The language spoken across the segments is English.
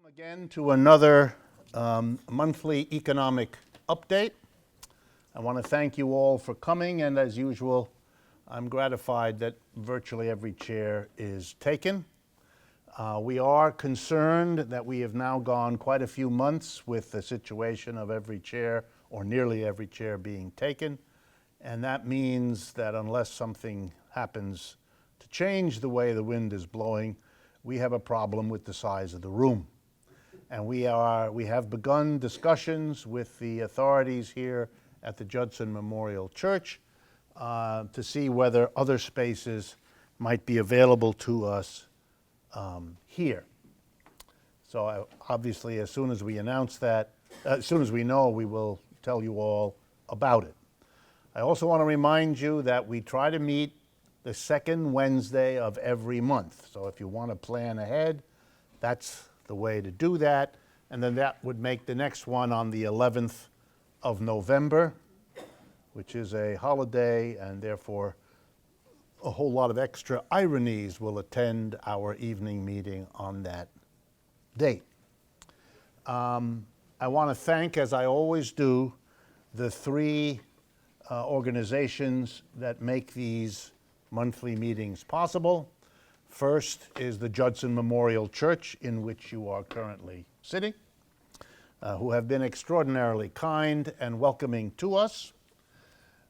Again to another monthly economic update. I want to thank you all for coming, and as usual, I'm gratified that virtually every chair is taken. We are concerned that we have now gone quite a few months with the situation of every chair, or nearly every chair, being taken, and that means that unless something happens to change the way the wind is blowing, we have a problem with the size of the room. And we have begun discussions with the authorities here at the Judson Memorial Church to see whether other spaces might be available to us here. So obviously, as soon as we announce that, as soon as we know, we will tell you all about it. I also want to remind you that we try to meet the second Wednesday of every month. So if you want to plan ahead, that's the way to do that, and then that would make the next one on the 11th of November, which is a holiday, and therefore a whole lot of extra ironies will attend our evening meeting on that date. I want to thank, as I always do, the three organizations that make these monthly meetings possible. First is the Judson Memorial Church, in which you are currently sitting, who have been extraordinarily kind and welcoming to us.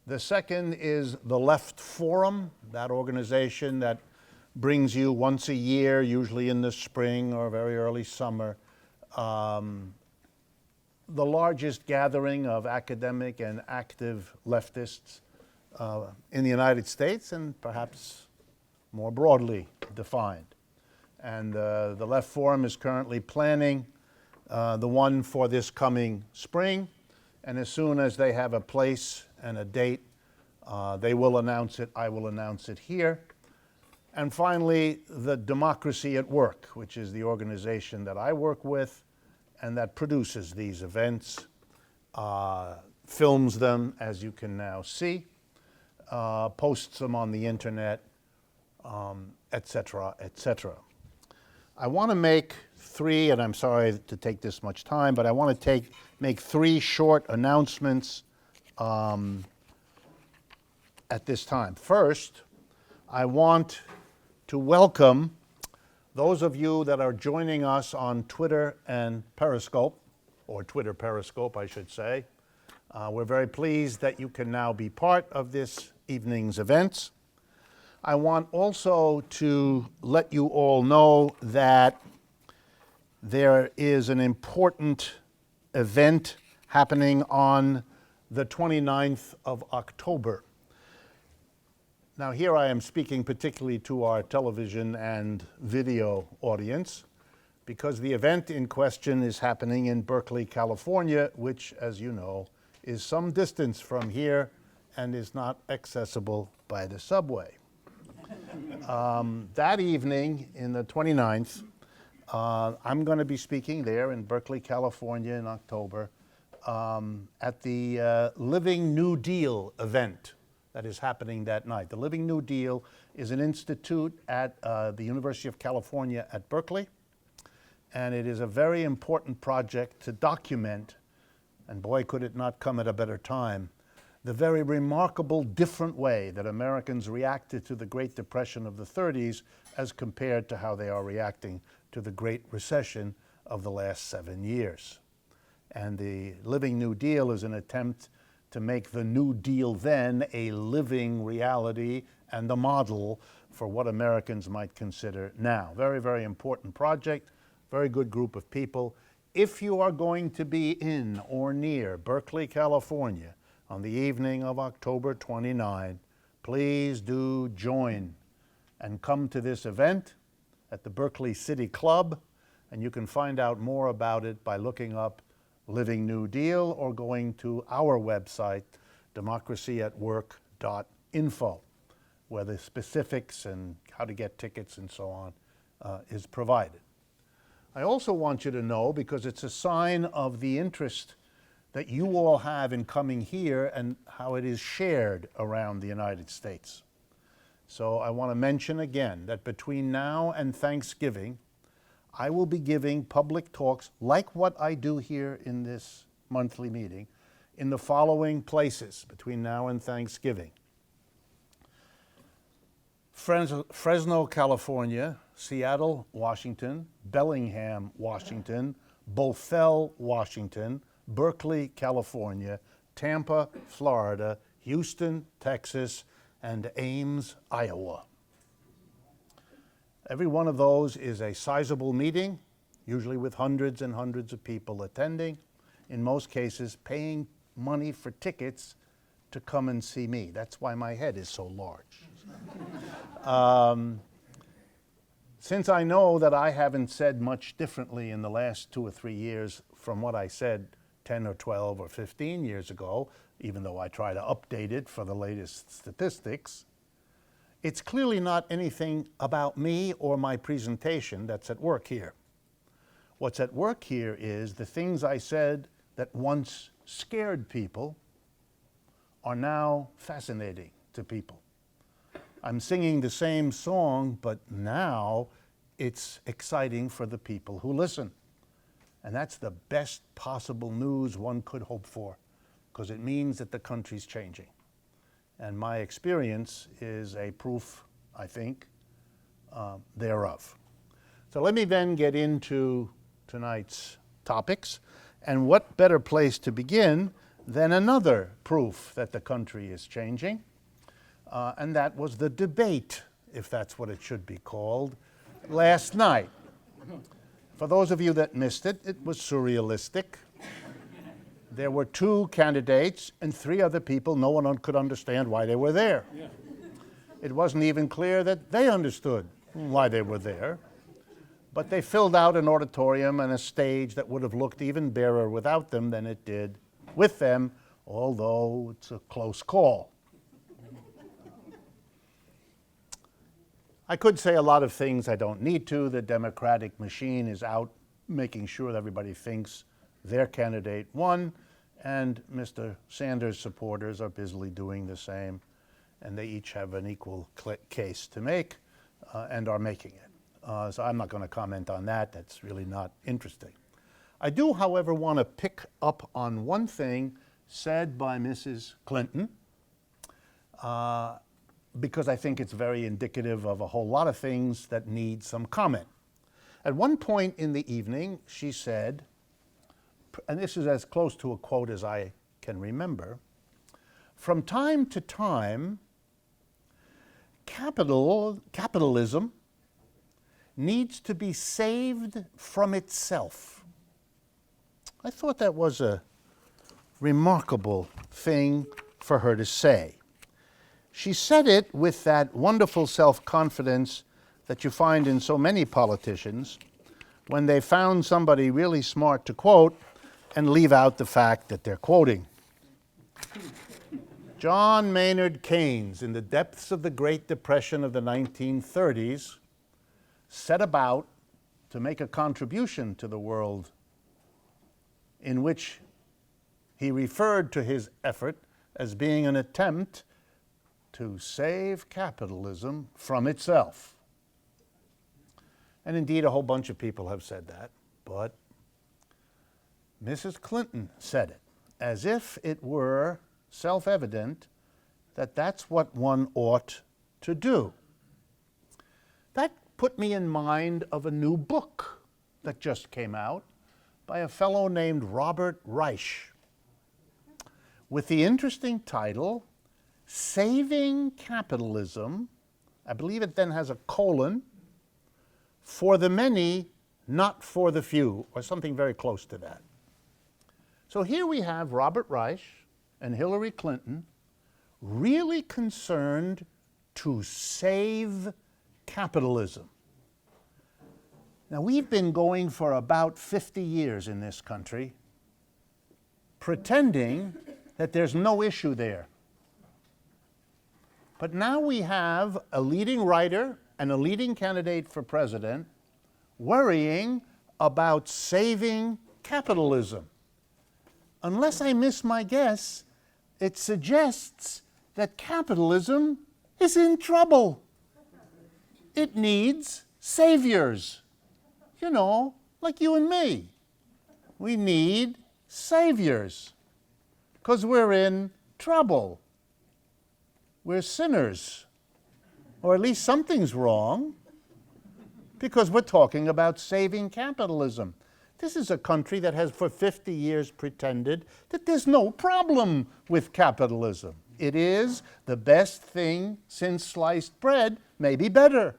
The second is the Left Forum, that organization that brings you once a year, usually in the spring or very early summer, the largest gathering of academic and active leftists in the United States, and perhaps more broadly defined. And the Left Forum is currently planning the one for this coming spring, and as soon as they have a place and a date, they will announce it. I will announce it here. And finally, the Democracy at Work, which is the organization that I work with and that produces these events, films them, as you can now see, posts them on the internet, etc., etc. I want to make three, and I'm sorry to take this much time, but I want to make three short announcements at this time. First, I want to welcome those of you that are joining us on Twitter and Periscope, or Twitter Periscope, I should say. We're very pleased that you can now be part of this evening's events. I want also to let you all know that there is an important event happening on the 29th of October. Now, here I am speaking particularly to our television and video audience, because the event in question is happening in Berkeley, California, which, as you know, is some distance from here and is not accessible by the subway. That evening, in the 29th, I'm going to be speaking there in Berkeley, California in October at the Living New Deal event that is happening that night. The Living New Deal is an institute at the University of California at Berkeley, and it is a very important project to document, and boy, could it not come at a better time, the very remarkable different way that Americans reacted to the Great Depression of the 30s as compared to how they are reacting to the Great Recession of the last 7 years. And the Living New Deal is an attempt to make the New Deal then a living reality and a model for what Americans might consider now. Very, very important project, very good group of people. If you are going to be in or near Berkeley, California, on the evening of October 29, please do join and come to this event at the Berkeley City Club, and you can find out more about it by looking up Living New Deal or going to our website, democracyatwork.info, where the specifics and how to get tickets and so on is provided. I also want you to know, because it's a sign of the interest that you all have in coming here and how it is shared around the United States. So I want to mention again that between now and Thanksgiving, I will be giving public talks like what I do here in this monthly meeting in the following places between now and Thanksgiving: Fresno, California; Seattle, Washington; Bellingham, Washington; Bothell, Washington; Berkeley, California; Tampa, Florida; Houston, Texas; and Ames, Iowa. Every one of those is a sizable meeting, usually with hundreds and hundreds of people attending, in most cases paying money for tickets to come and see me. That's why my head is so large. Since I know that I haven't said much differently in the last 2 or 3 years from what I said 10 or 12 or 15 years ago, even though I try to update it for the latest statistics, it's clearly not anything about me or my presentation that's at work here. What's at work here is the things I said that once scared people are now fascinating to people. I'm singing the same song, but now it's exciting for the people who listen. And that's the best possible news one could hope for, because it means that the country's changing. And my experience is a proof, I think, thereof. So let me then get into tonight's topics. And what better place to begin than another proof that the country is changing? And that was the debate, if that's what it should be called, last night. For those of you that missed it, it was surrealistic. There were 2 candidates and 3 other people. No one could understand why they were there. Yeah. It wasn't even clear that they understood why they were there. But they filled out an auditorium and a stage that would have looked even barer without them than it did with them, although it's a close call. I could say a lot of things I don't need to. The Democratic machine is out making sure that everybody thinks their candidate won, and Mr. Sanders' supporters are busily doing the same, and they each have an equal case to make and are making it. So I'm not going to comment on that. That's really not interesting. I do, however, want to pick up on one thing said by Mrs. Clinton, because I think it's very indicative of a whole lot of things that need some comment. At one point in the evening, she said, and this is as close to a quote as I can remember, "From time to time, capitalism needs to be saved from itself." I thought that was a remarkable thing for her to say. She said it with that wonderful self-confidence that you find in so many politicians when they found somebody really smart to quote and leave out the fact that they're quoting. John Maynard Keynes, in the depths of the Great Depression of the 1930s, set about to make a contribution to the world in which he referred to his effort as being an attempt to save capitalism from itself. And indeed, a whole bunch of people have said that, but Mrs. Clinton said it as if it were self-evident that that's what one ought to do. That put me in mind of a new book that just came out by a fellow named Robert Reich, with the interesting title, Saving Capitalism, I believe it then has a colon, for the many, not for the few, or something very close to that. So here we have Robert Reich and Hillary Clinton really concerned to save capitalism. Now, we've been going for about 50 years in this country pretending that there's no issue there. But now we have a leading writer and a leading candidate for president worrying about saving capitalism. Unless I miss my guess, it suggests that capitalism is in trouble. It needs saviors. You know, like you and me. We need saviors because we're in trouble. We're sinners. Or at least something's wrong because we're talking about saving capitalism. This is a country that has for 50 years pretended that there's no problem with capitalism. It is the best thing since sliced bread, maybe better.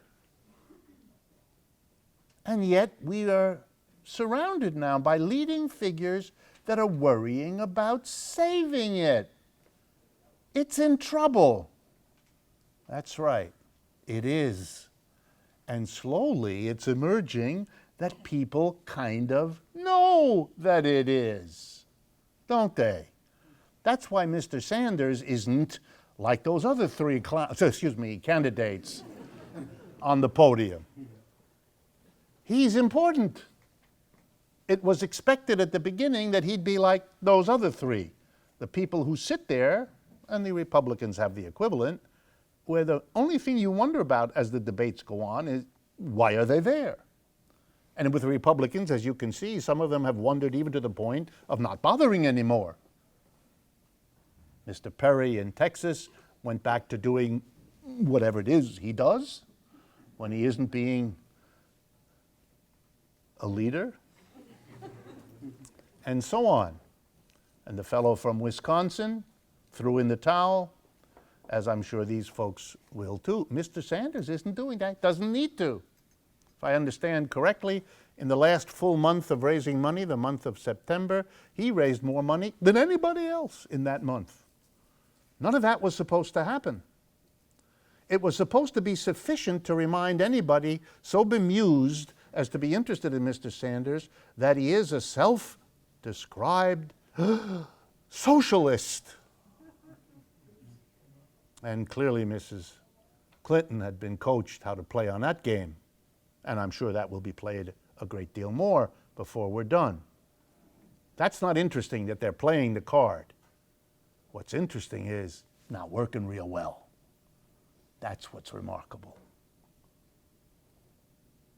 And yet we are surrounded now by leading figures that are worrying about saving it. It's in trouble. That's right, it is. And slowly it's emerging that people kind of know that it is, don't they? That's why Mr. Sanders isn't like those other three candidates on the podium. He's important. It was expected at the beginning that he'd be like those other three, the people who sit there, and the Republicans have the equivalent, where the only thing you wonder about as the debates go on is, why are they there? And with the Republicans, as you can see, some of them have wondered even to the point of not bothering anymore. Mr. Perry in Texas went back to doing whatever it is he does when he isn't being a leader, and so on. And the fellow from Wisconsin threw in the towel, as I'm sure these folks will too. Mr. Sanders isn't doing that, doesn't need to. If I understand correctly, in the last full month of raising money, the month of September, he raised more money than anybody else in that month. None of that was supposed to happen. It was supposed to be sufficient to remind anybody so bemused as to be interested in Mr. Sanders that he is a self-described socialist. And clearly Mrs. Clinton had been coached how to play on that game. And I'm sure that will be played a great deal more before we're done. That's not interesting that they're playing the card. What's interesting is not working real well. That's what's remarkable.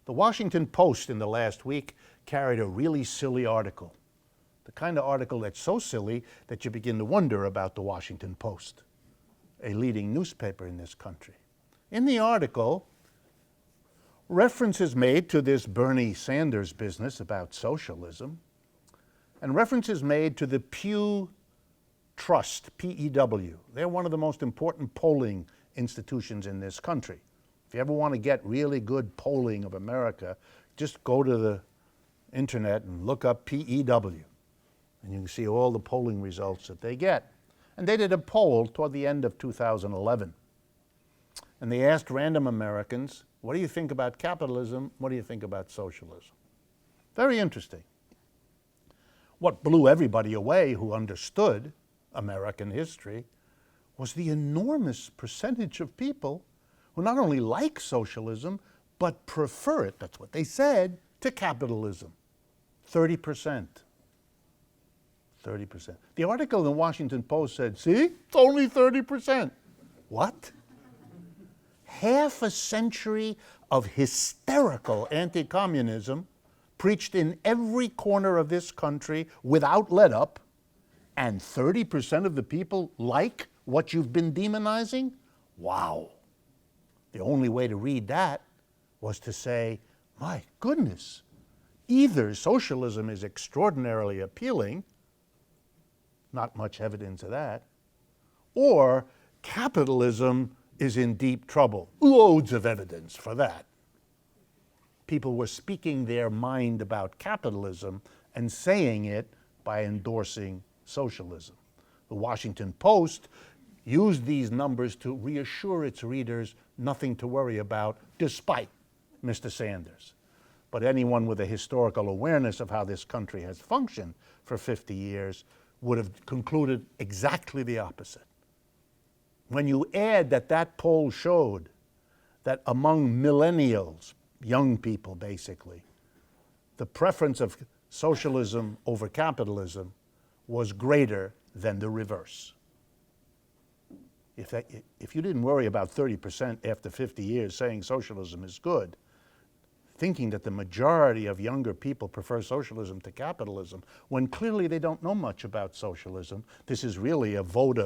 The Washington Post in the last week carried a really silly article. The kind of article that's so silly that you begin to wonder about the Washington Post, a leading newspaper in this country. In the article, reference is made to this Bernie Sanders business about socialism, and reference is made to the Pew Trust, P-E-W. They're one of the most important polling institutions in this country. If you ever want to get really good polling of America, just go to the internet and look up P-E-W, and you can see all the polling results that they get. And they did a poll toward the end of 2011. And they asked random Americans, what do you think about capitalism? What do you think about socialism? Very interesting. What blew everybody away who understood American history was the enormous percentage of people who not only like socialism, but prefer it, that's what they said, to capitalism. 30%. 30%. The article in the Washington Post said, see, it's only 30%. What? Half a century of hysterical anti-communism preached in every corner of this country without let-up, and 30% of the people like what you've been demonizing? Wow. The only way to read that was to say, my goodness, either socialism is extraordinarily appealing, not much evidence of that, or capitalism is in deep trouble. Loads of evidence for that. People were speaking their mind about capitalism and saying it by endorsing socialism. The Washington Post used these numbers to reassure its readers nothing to worry about, despite Mr. Sanders. But anyone with a historical awareness of how this country has functioned for 50 years would have concluded exactly the opposite. When you add that that poll showed that among millennials, young people basically, the preference of socialism over capitalism was greater than the reverse. If you didn't worry about 30% after 50 years saying socialism is good, thinking that the majority of younger people prefer socialism to capitalism, when clearly they don't know much about socialism. This is really a vote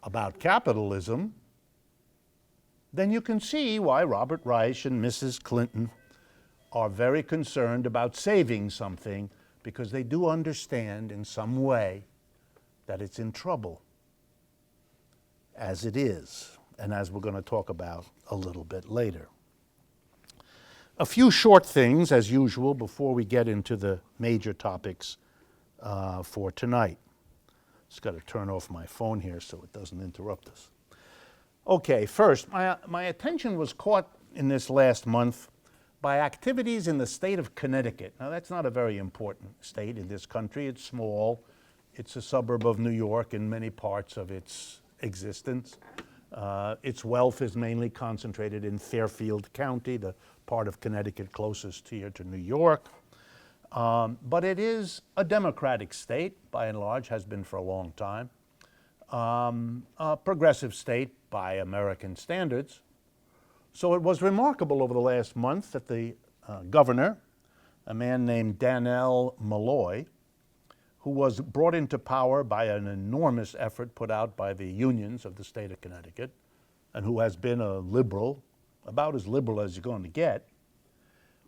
about capitalism. Then you can see why Robert Reich and Mrs. Clinton are very concerned about saving something, because they do understand in some way that it's in trouble, as it is, and as we're going to talk about a little bit later. A few short things, as usual, before we get into the major topics for tonight. Just got to turn off my phone here so it doesn't interrupt us. Okay, first, my attention was caught in this last month by activities in the state of Connecticut. Now, that's not a very important state in this country. It's small. It's a suburb of New York in many parts of its existence. Its wealth is mainly concentrated in Fairfield County, the part of Connecticut closest here to New York. But it is a democratic state, by and large, has been for a long time. A progressive state by American standards. So it was remarkable over the last month that the governor, a man named Dannell Malloy, who was brought into power by an enormous effort put out by the unions of the state of Connecticut, and who has been a liberal, about as liberal as you're going to get,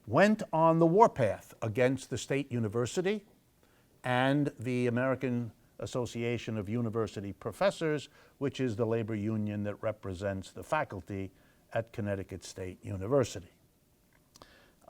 went on the warpath against the state university and the American Association of University Professors, which is the labor union that represents the faculty at Connecticut State University.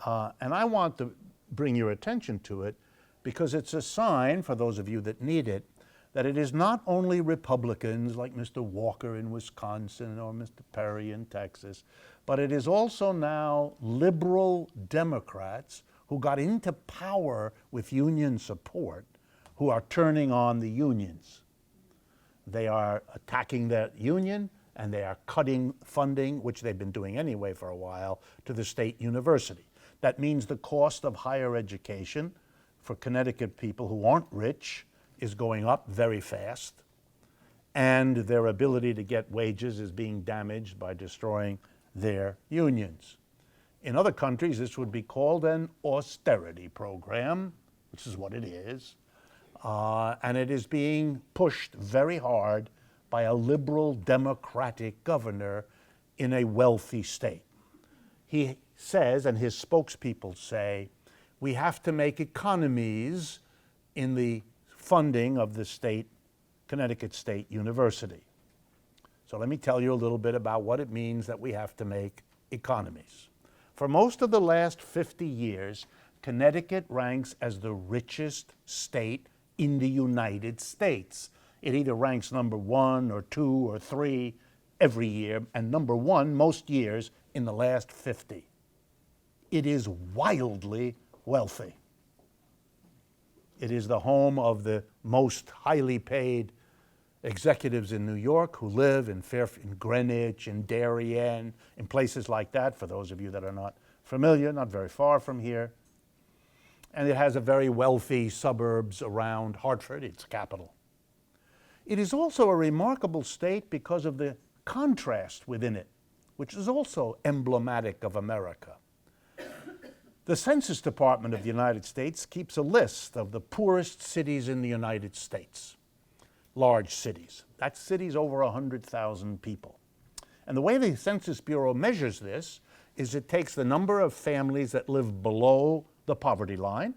And I want to bring your attention to it because it's a sign, for those of you that need it, that it is not only Republicans like Mr. Walker in Wisconsin or Mr. Perry in Texas, but it is also now liberal Democrats who got into power with union support who are turning on the unions. They are attacking that union, and they are cutting funding, which they've been doing anyway for a while, to the state university. That means the cost of higher education for Connecticut people who aren't rich is going up very fast, and their ability to get wages is being damaged by destroying their unions. In other countries, this would be called an austerity program, which is what it is, and it is being pushed very hard by a liberal democratic governor in a wealthy state. He says, and his spokespeople say, we have to make economies in the funding of the state, Connecticut State University. So let me tell you a little bit about what it means that we have to make economies. For most of the last 50 years, Connecticut ranks as the richest state in the United States. It either ranks number 1 or 2 or 3 every year, and number 1 most years in the last 50. It is wildly wealthy. It is the home of the most highly paid executives in New York who live in Greenwich, in Darien, in places like that, for those of you that are not familiar, not very far from here. And it has a very wealthy suburbs around Hartford, its capital. It is also a remarkable state because of the contrast within it, which is also emblematic of America. The Census Department of the United States keeps a list of the poorest cities in the United States, large cities. That's cities over 100,000 people. And the way the Census Bureau measures this is it takes the number of families that live below the poverty line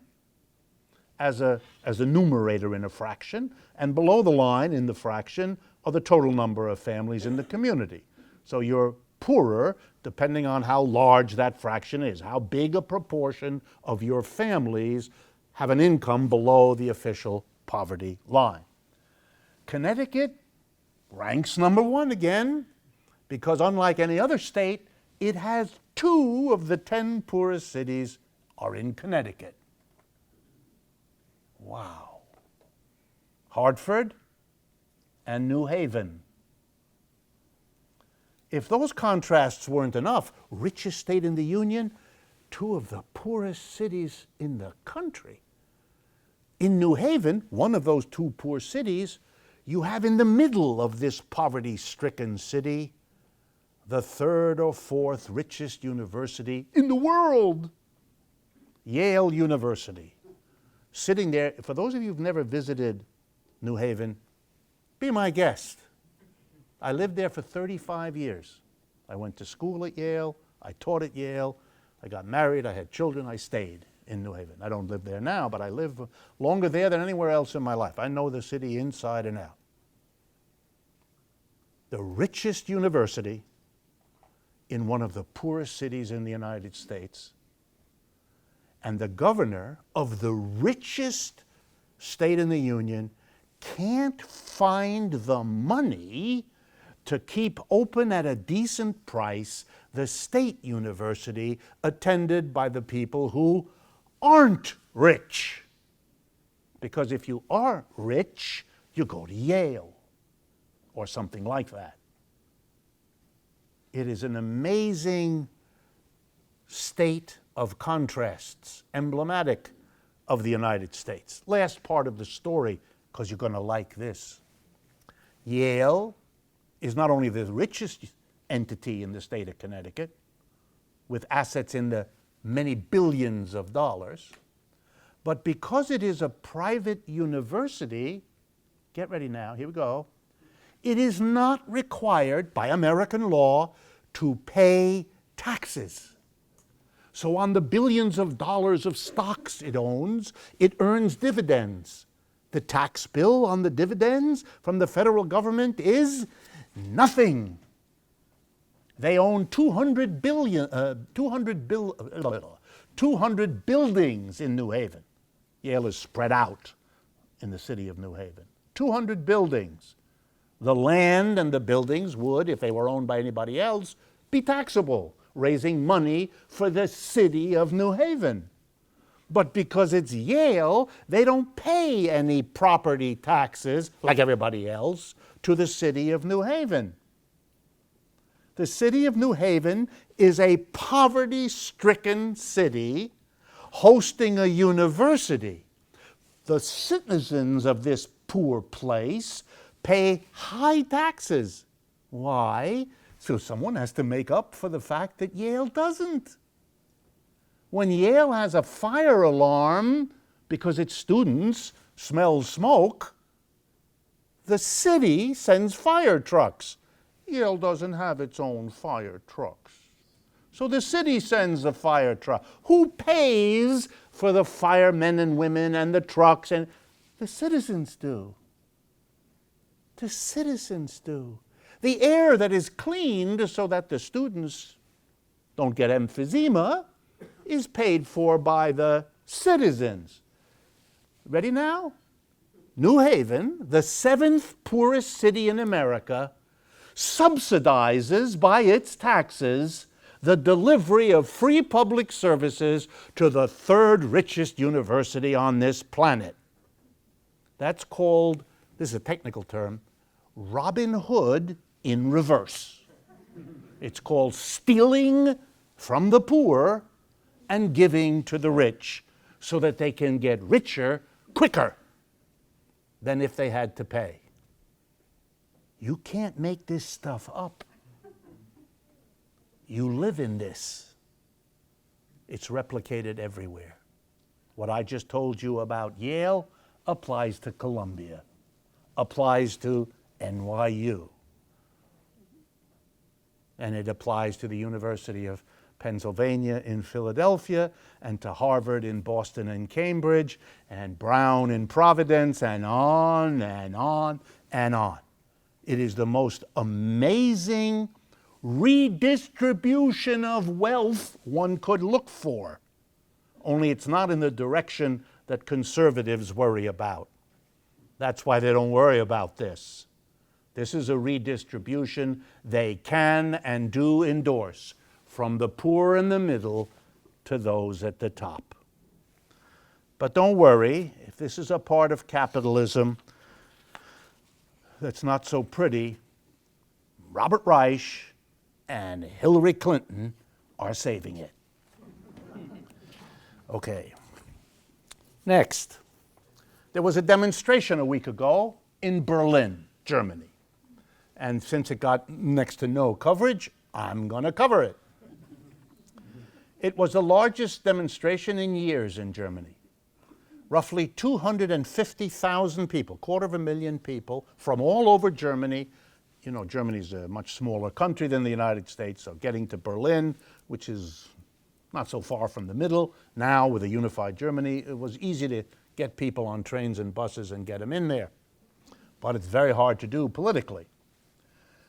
as a numerator in a fraction, and below the line in the fraction are the total number of families in the community. So you're poorer depending on how large that fraction is, how big a proportion of your families have an income below the official poverty line. Connecticut ranks number 1 again because unlike any other state, it has 2 of the 10 poorest cities are in Connecticut. Wow. Hartford and New Haven. If those contrasts weren't enough, richest state in the Union, 2 of the poorest cities in the country. In New Haven, one of those 2 poor cities, you have in the middle of this poverty-stricken city the third or fourth richest university in the world, Yale University. Sitting there, for those of you who've never visited New Haven, be my guest. I lived there for 35 years. I went to school at Yale, I taught at Yale, I got married, I had children, I stayed in New Haven. I don't live there now, but I live longer there than anywhere else in my life. I know the city inside and out. The richest university in one of the poorest cities in the United States, and the governor of the richest state in the Union can't find the money to keep open at a decent price the state university attended by the people who aren't rich. Because if you are rich, you go to Yale or something like that. It is an amazing state of contrasts, emblematic of the United States. Last part of the story, because you're going to like this. Yale is not only the richest entity in the state of Connecticut, with assets in the many billions of dollars, but because it is a private university, get ready now, here we go, it is not required by American law to pay taxes. So on the billions of dollars of stocks it owns, it earns dividends. The tax bill on the dividends from the federal government is nothing. They own 200 buildings in New Haven. Yale is spread out in the city of New Haven. 200 buildings. The land and the buildings would, if they were owned by anybody else, be taxable, raising money for the city of New Haven. But because it's Yale, they don't pay any property taxes, like everybody else, to the city of New Haven. The city of New Haven is a poverty-stricken city hosting a university. The citizens of this poor place pay high taxes. Why? So someone has to make up for the fact that Yale doesn't. When Yale has a fire alarm because its students smell smoke, the city sends fire trucks. Yale doesn't have its own fire trucks. So the city sends a fire truck. Who pays for the firemen and women and the trucks? And the citizens do. The citizens do. The air that is cleaned so that the students don't get emphysema is paid for by the citizens. Ready now? New Haven, the seventh poorest city in America, subsidizes by its taxes the delivery of free public services to the third richest university on this planet. That's called, this is a technical term, Robin Hood in reverse. It's called stealing from the poor and giving to the rich so that they can get richer quicker than if they had to pay. You can't make this stuff up. You live in this. It's replicated everywhere. What I just told you about Yale applies to Columbia, applies to NYU, and it applies to the University of Pennsylvania in Philadelphia, and to Harvard in Boston and Cambridge, and Brown in Providence, and on and on and on. It is the most amazing redistribution of wealth one could look for. Only it's not in the direction that conservatives worry about. That's why they don't worry about this. This is a redistribution they can and do endorse, from the poor and the middle to those at the top. But don't worry, if this is a part of capitalism that's not so pretty, Robert Reich and Hillary Clinton are saving it. Okay. Next. There was a demonstration a week ago in Berlin, Germany. And since it got next to no coverage, I'm going to cover it. It was the largest demonstration in years in Germany. Roughly 250,000 people, 250,000 people from all over Germany. You know, Germany's a much smaller country than the United States, so getting to Berlin, which is not so far from the middle, now with a unified Germany, it was easy to get people on trains and buses and get them in there. But it's very hard to do politically.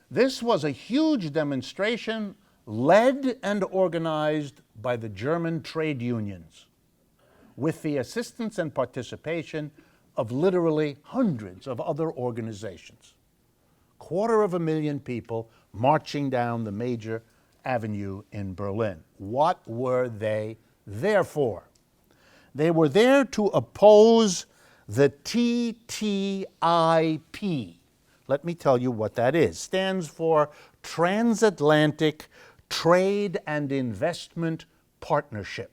This was a huge demonstration led and organized by the German trade unions, with the assistance and participation of literally hundreds of other organizations. 250,000 people marching down the major avenue in Berlin. What were they there for? They were there to oppose the TTIP. Let me tell you what that is. Stands for Transatlantic Trade and Investment Partnership.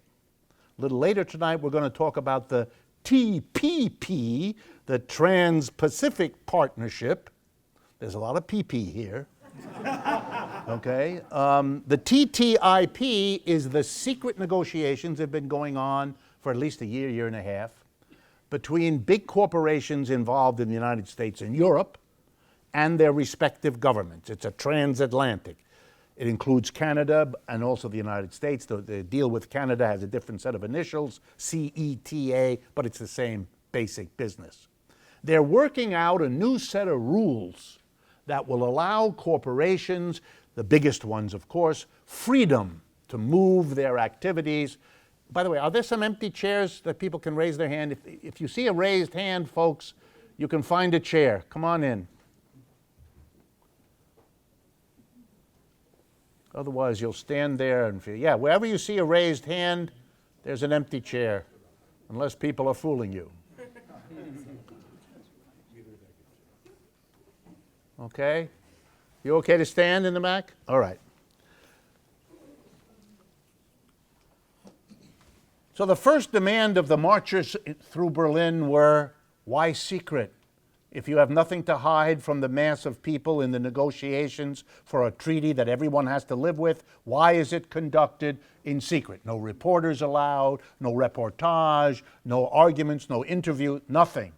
A little later tonight, we're going to talk about the TPP, the Trans-Pacific Partnership. There's a lot of PP here. Okay. The TTIP is the secret negotiations that have been going on for at least a year, year and a half, between big corporations involved in the United States and Europe and their respective governments. It's a transatlantic. It includes Canada and also the United States. The deal with Canada has a different set of initials, CETA, but it's the same basic business. They're working out a new set of rules that will allow corporations, the biggest ones of course, freedom to move their activities. By the way, are there some empty chairs that people can raise their hand? If you see a raised hand, folks, you can find a chair. Come on in. Otherwise, you'll stand there and feel, yeah, wherever you see a raised hand, there's an empty chair, unless people are fooling you. Okay? You okay to stand in the back? All right. So the first demand of the marchers through Berlin were, why secret? If you have nothing to hide from the mass of people in the negotiations for a treaty that everyone has to live with, why is it conducted in secret? No reporters allowed, no reportage, no arguments, no interview, nothing.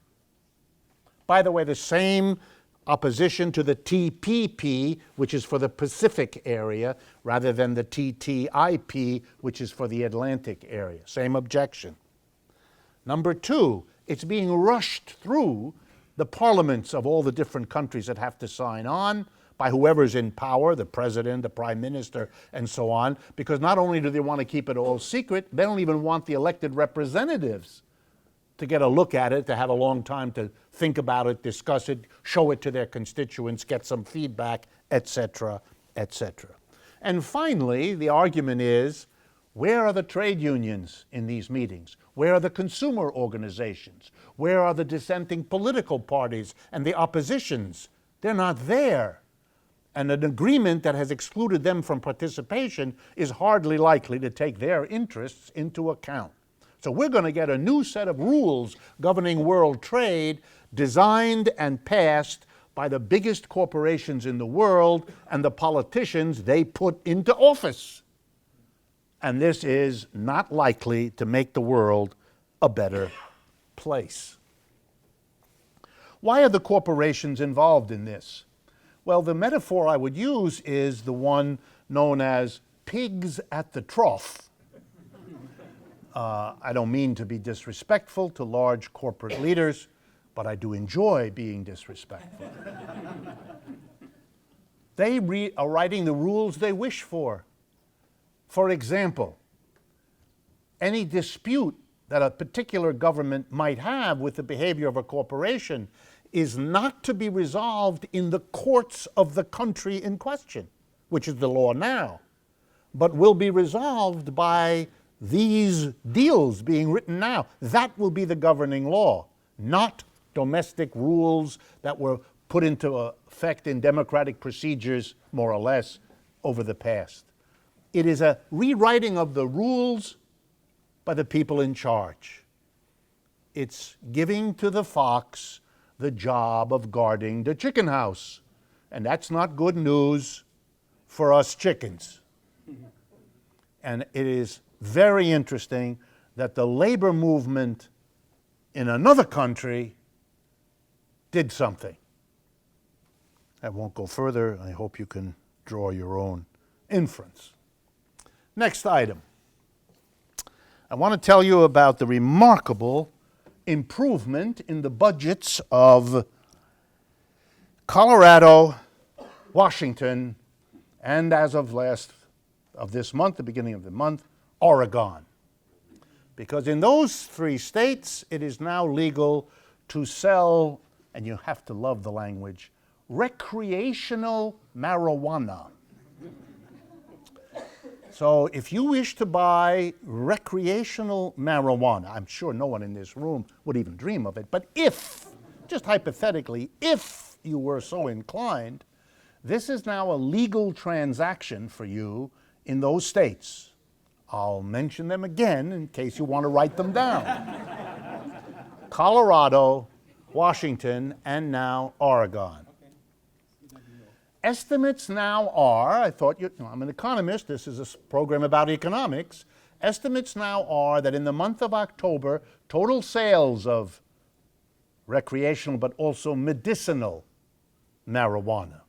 By the way, the same opposition to the TPP, which is for the Pacific area, rather than the TTIP, which is for the Atlantic area. Same objection. Number two, it's being rushed through the parliaments of all the different countries that have to sign on by whoever's in power, the president, the prime minister, and so on, because not only do they want to keep it all secret, they don't even want the elected representatives to get a look at it, to have a long time to think about it, discuss it, show it to their constituents, get some feedback, etc., etc. And finally, the argument is, where are the trade unions in these meetings? Where are the consumer organizations? Where are the dissenting political parties and the oppositions? They're not there. And an agreement that has excluded them from participation is hardly likely to take their interests into account. So we're going to get a new set of rules governing world trade designed and passed by the biggest corporations in the world and the politicians they put into office. And this is not likely to make the world a better place. Why are the corporations involved in this? Well, the metaphor I would use is the one known as pigs at the trough. I don't mean to be disrespectful to large corporate leaders, but I do enjoy being disrespectful. They are writing the rules they wish for. For example, any dispute that a particular government might have with the behavior of a corporation is not to be resolved in the courts of the country in question, which is the law now, but will be resolved by these deals being written now. That will be the governing law, not domestic rules that were put into effect in democratic procedures, more or less, over the past. It is a rewriting of the rules by the people in charge. It's giving to the fox the job of guarding the chicken house. And that's not good news for us chickens. And it is very interesting that the labor movement in another country did something. I won't go further. I hope you can draw your own inference. Next item. I want to tell you about the remarkable improvement in the budgets of Colorado, Washington, and as of this month, the beginning of the month, Oregon. Because in those three states, it is now legal to sell, and you have to love the language, recreational marijuana. So if you wish to buy recreational marijuana, I'm sure no one in this room would even dream of it, but if, just hypothetically, if you were so inclined, this is now a legal transaction for you in those states. I'll mention them again in case you want to write them down. Colorado, Washington, and now Oregon. Estimates now are, I thought, I'm an economist, this is a program about economics. Estimates now are that in the month of October, total sales of recreational but also medicinal marijuana.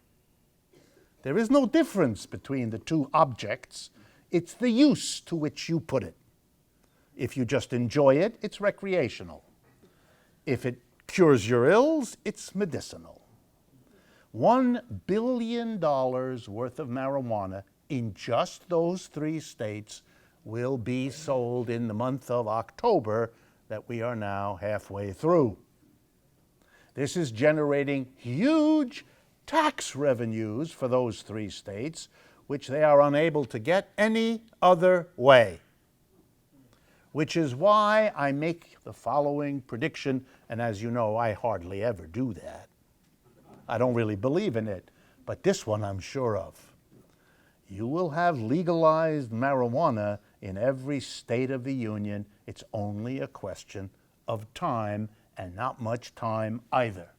There is no difference between the two objects. It's the use to which you put it. If you just enjoy it, it's recreational. If it cures your ills, it's medicinal. $1 billion worth of marijuana in just those three states will be sold in the month of October that we are now halfway through. This is generating huge tax revenues for those three states, which they are unable to get any other way. Which is why I make the following prediction, and as you know, I hardly ever do that. I don't really believe in it, but this one I'm sure of. You will have legalized marijuana in every state of the union. It's only a question of time, and not much time either.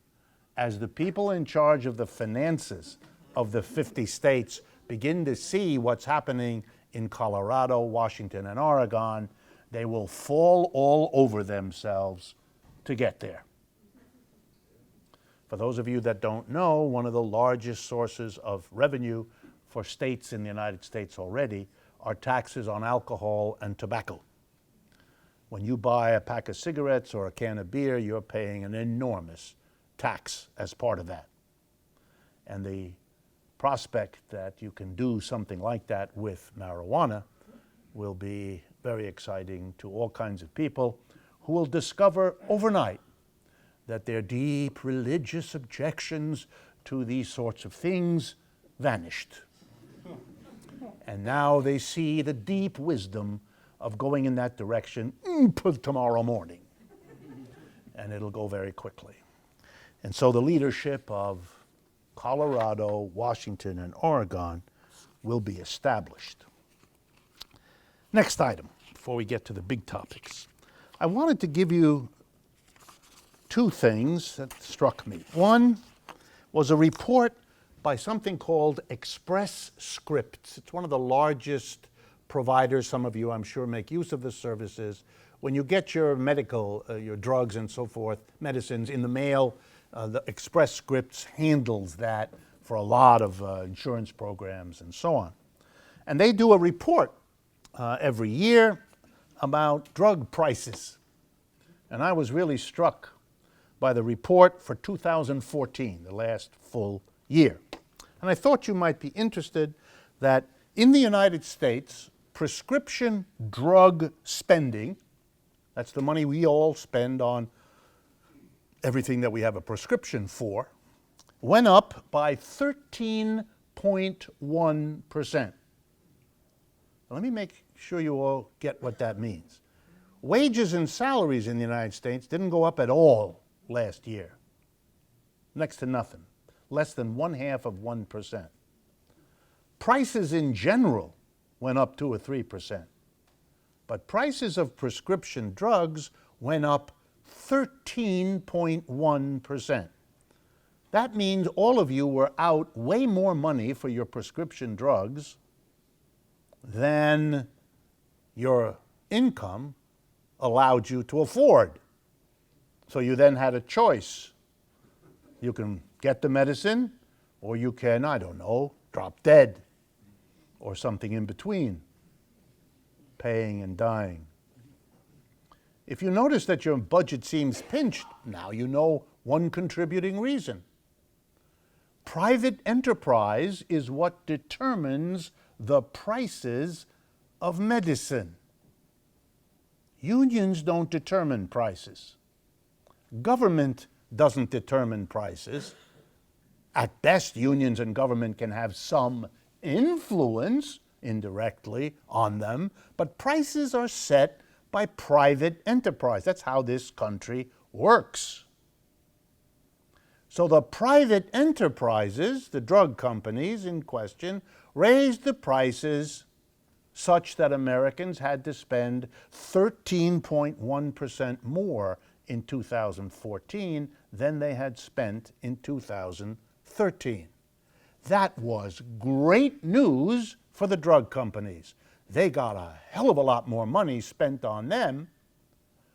As the people in charge of the finances of the 50 states begin to see what's happening in Colorado, Washington, and Oregon, they will fall all over themselves to get there. For those of you that don't know, one of the largest sources of revenue for states in the United States already are taxes on alcohol and tobacco. When you buy a pack of cigarettes or a can of beer, you're paying an enormous tax as part of that. And the prospect that you can do something like that with marijuana will be very exciting to all kinds of people who will discover overnight that their deep religious objections to these sorts of things vanished. And now they see the deep wisdom of going in that direction tomorrow morning. And it'll go very quickly. And so the leadership of Colorado, Washington, and Oregon will be established. Next item, before we get to the big topics. I wanted to give you two things that struck me. One was a report by something called Express Scripts. It's one of the largest providers. Some of you, I'm sure, make use of the services. When you get your medical, your drugs and so forth, medicines in the mail, the Express Scripts handles that for a lot of insurance programs and so on. And they do a report every year about drug prices. And I was really struck by the report for 2014, the last full year. And I thought you might be interested that in the United States, prescription drug spending, that's the money we all spend on everything that we have a prescription for, went up by 13.1%. Let me make sure you all get what that means. Wages and salaries in the United States didn't go up at all last year. Next to nothing. Less than 0.5%. Prices in general went up 2 or 3%. But prices of prescription drugs went up 13.1%. That means all of you were out way more money for your prescription drugs than your income allowed you to afford. So you then had a choice. You can get the medicine, or you can, I don't know, drop dead, or something in between, paying and dying. If you notice that your budget seems pinched, now you know one contributing reason. Private enterprise is what determines the prices of medicine. Unions don't determine prices. Government doesn't determine prices. At best, unions and government can have some influence indirectly on them, but prices are set by private enterprise. That's how this country works. So the private enterprises, the drug companies in question, raised the prices such that Americans had to spend 13.1% more in 2014 than they had spent in 2013. That was great news for the drug companies. They got a hell of a lot more money spent on them.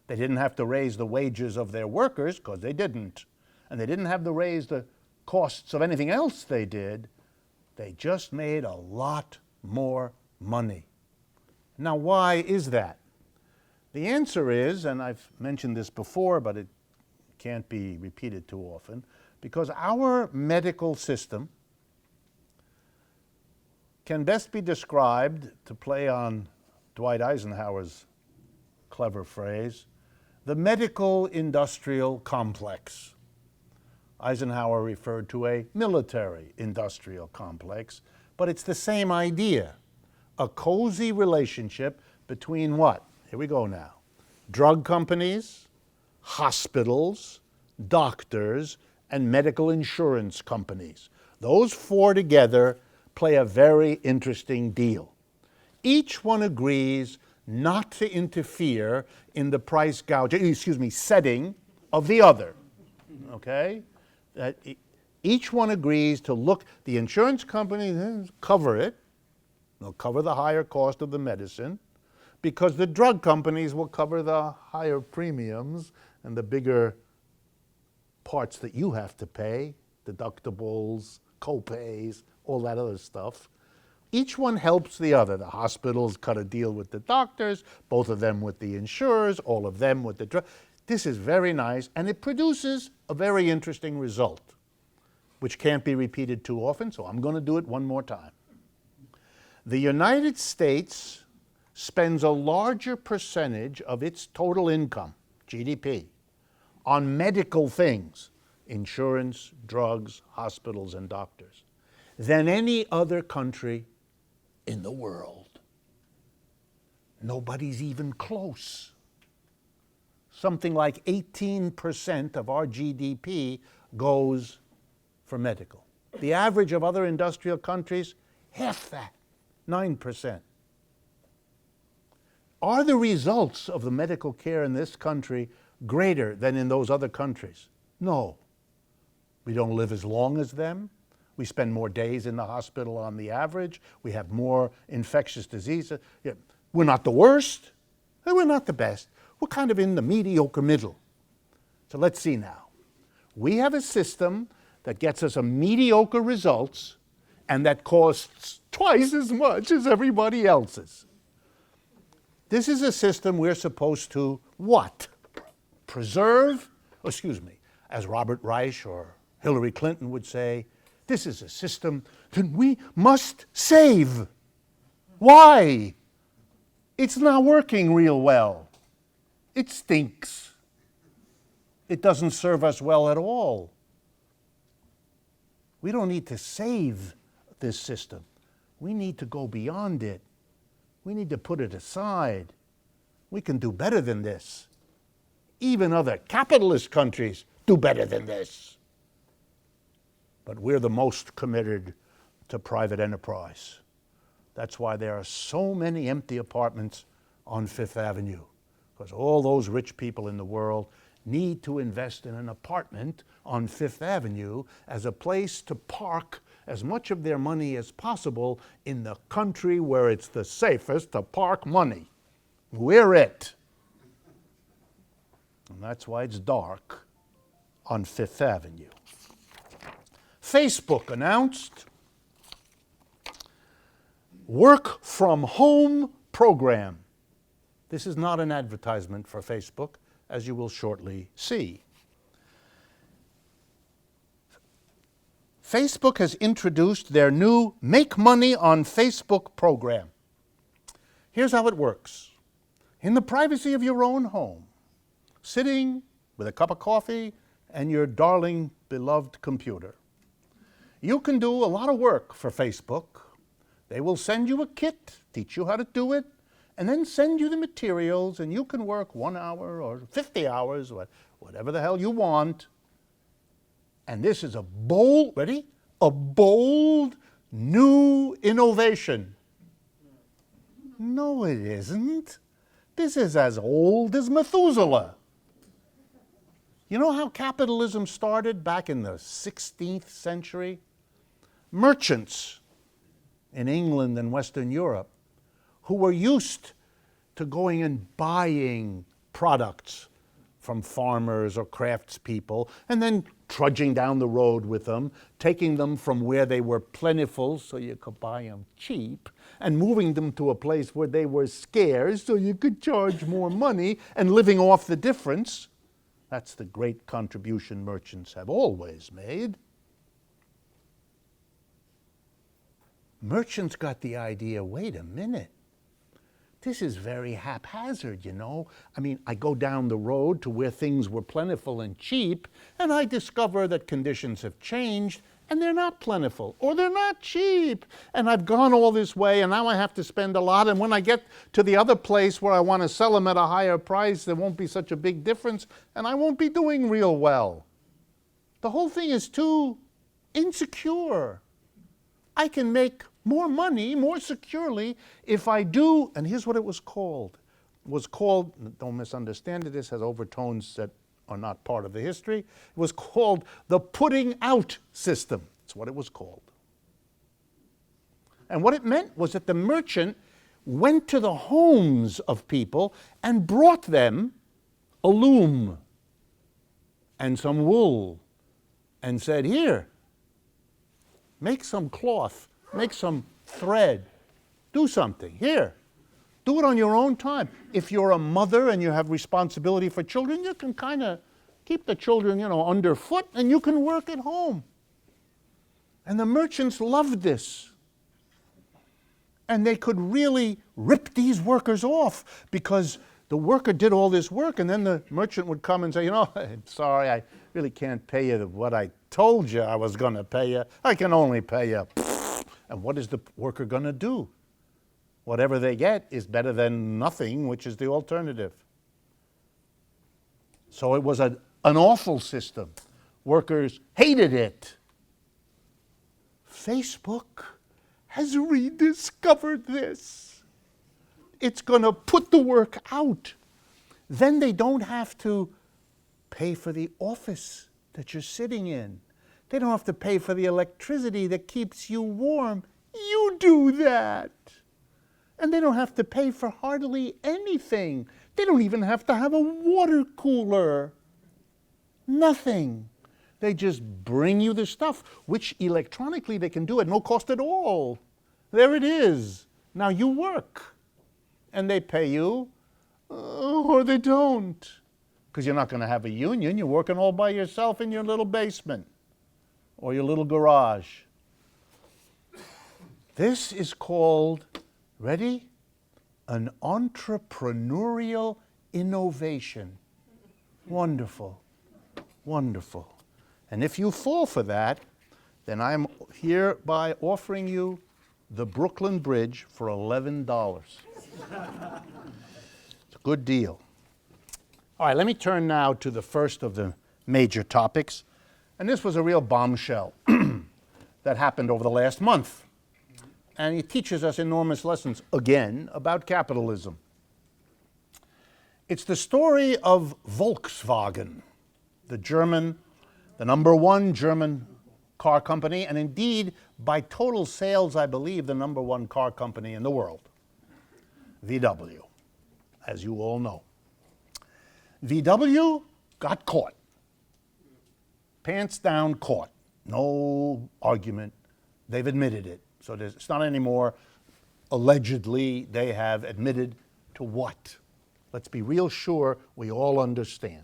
They didn't have to raise the wages of their workers, because they didn't. And they didn't have to raise the costs of anything else they did. They just made a lot more money. Now, why is that? The answer is, and I've mentioned this before, but it can't be repeated too often, because our medical system can best be described, to play on Dwight Eisenhower's clever phrase, the medical industrial complex. Eisenhower referred to a military industrial complex, but it's the same idea. A cozy relationship between what? Here we go now. Drug companies, hospitals, doctors, and medical insurance companies. Those four together play a very interesting deal. Each one agrees not to interfere in the price setting of the other. Okay? Each one agrees to look, the insurance company cover it, they'll cover the higher cost of the medicine, because the drug companies will cover the higher premiums and the bigger parts that you have to pay, deductibles, co-pays, all that other stuff. Each one helps the other. The hospitals cut a deal with the doctors, both of them with the insurers, all of them with the drug. This is very nice, and it produces a very interesting result, which can't be repeated too often, so I'm going to do it one more time. The United States spends a larger percentage of its total income, GDP, on medical things, insurance, drugs, hospitals, and doctors, than any other country in the world. Nobody's even close. Something like 18% of our GDP goes for medical. The average of other industrial countries, half that, 9%. Are the results of the medical care in this country greater than in those other countries? No. We don't live as long as them. We spend more days in the hospital on the average. We have more infectious diseases. Yeah, we're not the worst, and we're not the best. We're kind of in the mediocre middle. So let's see now. We have a system that gets us a mediocre results and that costs twice as much as everybody else's. This is a system we're supposed to what? Preserve? As Robert Reich or Hillary Clinton would say, this is a system that we must save. Why? It's not working real well. It stinks. It doesn't serve us well at all. We don't need to save this system. We need to go beyond it. We need to put it aside. We can do better than this. Even other capitalist countries do better than this. But we're the most committed to private enterprise. That's why there are so many empty apartments on Fifth Avenue, because all those rich people in the world need to invest in an apartment on Fifth Avenue as a place to park as much of their money as possible in the country where it's the safest to park money. We're it. And that's why it's dark on Fifth Avenue. Facebook announced work from home program. This is not an advertisement for Facebook, as you will shortly see. Facebook has introduced their new Make Money on Facebook program. Here's how it works. In the privacy of your own home, sitting with a cup of coffee and your darling, beloved computer, you can do a lot of work for Facebook. They will send you a kit, teach you how to do it, and then send you the materials, and you can work 1 hour or 50 hours, or whatever the hell you want. And this is a bold, ready? A bold new innovation. No, it isn't. This is as old as Methuselah. You know how capitalism started back in the 16th century? Merchants in England and Western Europe who were used to going and buying products from farmers or craftspeople and then trudging down the road with them, taking them from where they were plentiful so you could buy them cheap, and moving them to a place where they were scarce so you could charge more money, and living off the difference. That's the great contribution merchants have always made. Merchants got the idea, wait a minute, this is very haphazard, you know. I mean, I go down the road to where things were plentiful and cheap, and I discover that conditions have changed, and they're not plentiful, or they're not cheap. And I've gone all this way, and now I have to spend a lot, and when I get to the other place where I want to sell them at a higher price, there won't be such a big difference, and I won't be doing real well. The whole thing is too insecure. I can make more money, more securely, if I do, and here's what it was called. It was called, don't misunderstand it, this has overtones that are not part of the history. It was called the putting out system. That's what it was called. And what it meant was that the merchant went to the homes of people and brought them a loom and some wool and said, here, make some cloth. Make some thread. Do something. Here. Do it on your own time. If you're a mother and you have responsibility for children, you can kind of keep the children, you know, underfoot, and you can work at home. And the merchants loved this. And they could really rip these workers off because the worker did all this work, and then the merchant would come and say, you know, sorry, I really can't pay you what I told you I was going to pay you. I can only pay you. And what is the worker going to do? Whatever they get is better than nothing, which is the alternative. So it was an awful system. Workers hated it. Facebook has rediscovered this. It's going to put the work out. Then they don't have to pay for the office that you're sitting in. They don't have to pay for the electricity that keeps you warm. You do that. And they don't have to pay for hardly anything. They don't even have to have a water cooler. Nothing. They just bring you the stuff, which electronically they can do at no cost at all. There it is. Now you work. And they pay you, or they don't. Because you're not going to have a union. You're working all by yourself in your little basement or your little garage. This is called, ready? An entrepreneurial innovation. Wonderful, wonderful. And if you fall for that, then I'm hereby offering you the Brooklyn Bridge for $11. It's a good deal. All right, let me turn now to the first of the major topics. And this was a real bombshell that happened over the last month. And it teaches us enormous lessons, again, about capitalism. It's the story of Volkswagen, the number one German car company, and indeed, by total sales, I believe, the number one car company in the world. VW, as you all know. VW got caught. Pants down, caught. No argument. They've admitted it. So it's not anymore allegedly. They have admitted to what? Let's be real sure we all understand.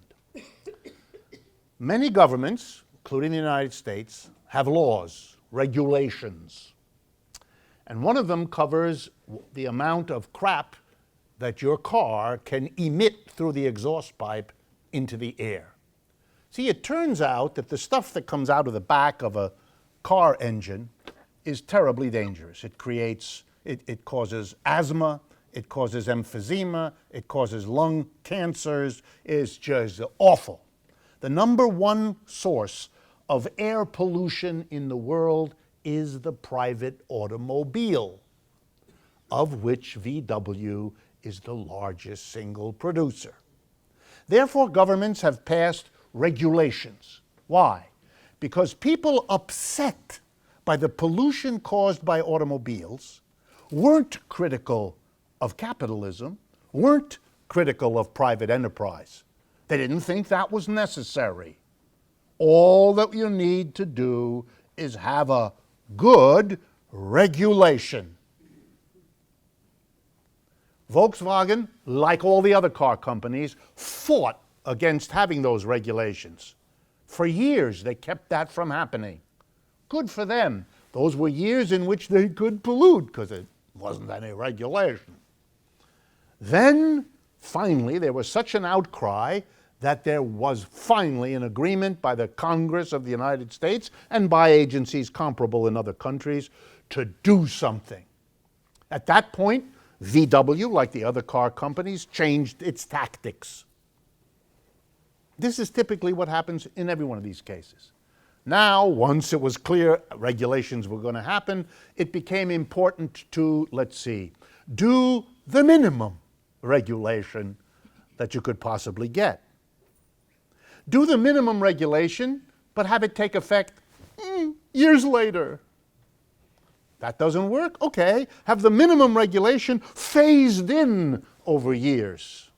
Many governments, including the United States, have laws, regulations. And one of them covers the amount of crap that your car can emit through the exhaust pipe into the air. See, it turns out that the stuff that comes out of the back of a car engine is terribly dangerous. It causes asthma, it causes emphysema, it causes lung cancers. It's just awful. The number one source of air pollution in the world is the private automobile, of which VW is the largest single producer. Therefore, governments have passed regulations. Why? Because people upset by the pollution caused by automobiles weren't critical of capitalism, weren't critical of private enterprise. They didn't think that was necessary. All that you need to do is have a good regulation. Volkswagen, like all the other car companies, fought against having those regulations. For years, they kept that from happening. Good for them. Those were years in which they could pollute because it wasn't any regulation. Then, finally, there was such an outcry that there was finally an agreement by the Congress of the United States and by agencies comparable in other countries to do something. At that point, VW, like the other car companies, changed its tactics. This is typically what happens in every one of these cases. Now, once it was clear regulations were going to happen, it became important to, do the minimum regulation that you could possibly get. Do the minimum regulation, but have it take effect years later. That doesn't work? Okay. Have the minimum regulation phased in over years.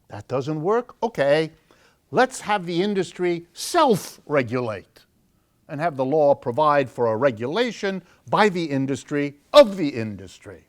That doesn't work? Okay. Let's have the industry self-regulate and have the law provide for a regulation by the industry of the industry.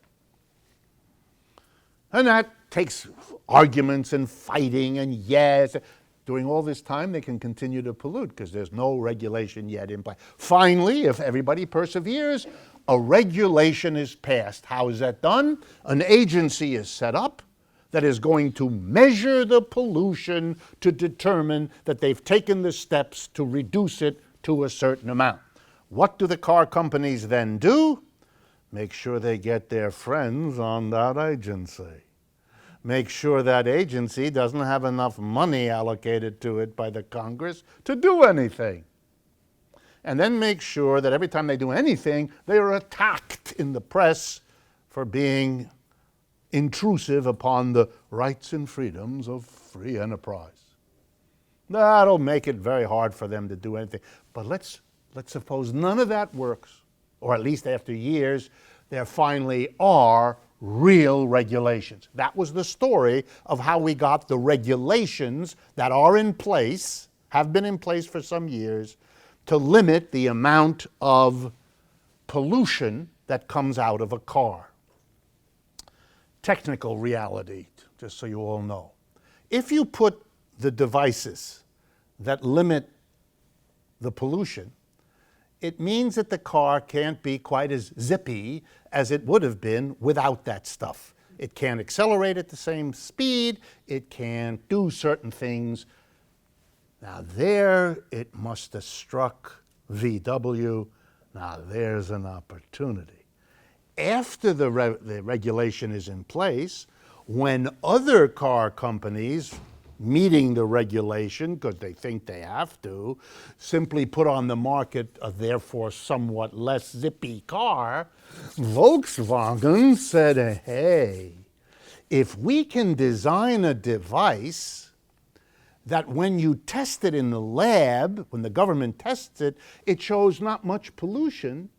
And that takes arguments and fighting, and yes, during all this time they can continue to pollute because there's no regulation yet in place. Finally, if everybody perseveres, a regulation is passed. How is that done? An agency is set up that is going to measure the pollution to determine that they've taken the steps to reduce it to a certain amount. What do the car companies then do? Make sure they get their friends on that agency. Make sure that agency doesn't have enough money allocated to it by the Congress to do anything. And then make sure that every time they do anything, they are attacked in the press for being intrusive upon the rights and freedoms of free enterprise. That'll make it very hard for them to do anything. But let's suppose none of that works, or at least after years, there finally are real regulations. That was the story of how we got the regulations that are in place, have been in place for some years, to limit the amount of pollution that comes out of a car. Technical reality, just so you all know. If you put the devices that limit the pollution, it means that the car can't be quite as zippy as it would have been without that stuff. It can't accelerate at the same speed. It can't do certain things. Now there it must have struck VW. Now there's an opportunity. After the regulation is in place, when other car companies, meeting the regulation because they think they have to, simply put on the market a therefore somewhat less zippy car, Volkswagen said, hey, if we can design a device that when you test it in the lab, when the government tests it, it shows not much pollution,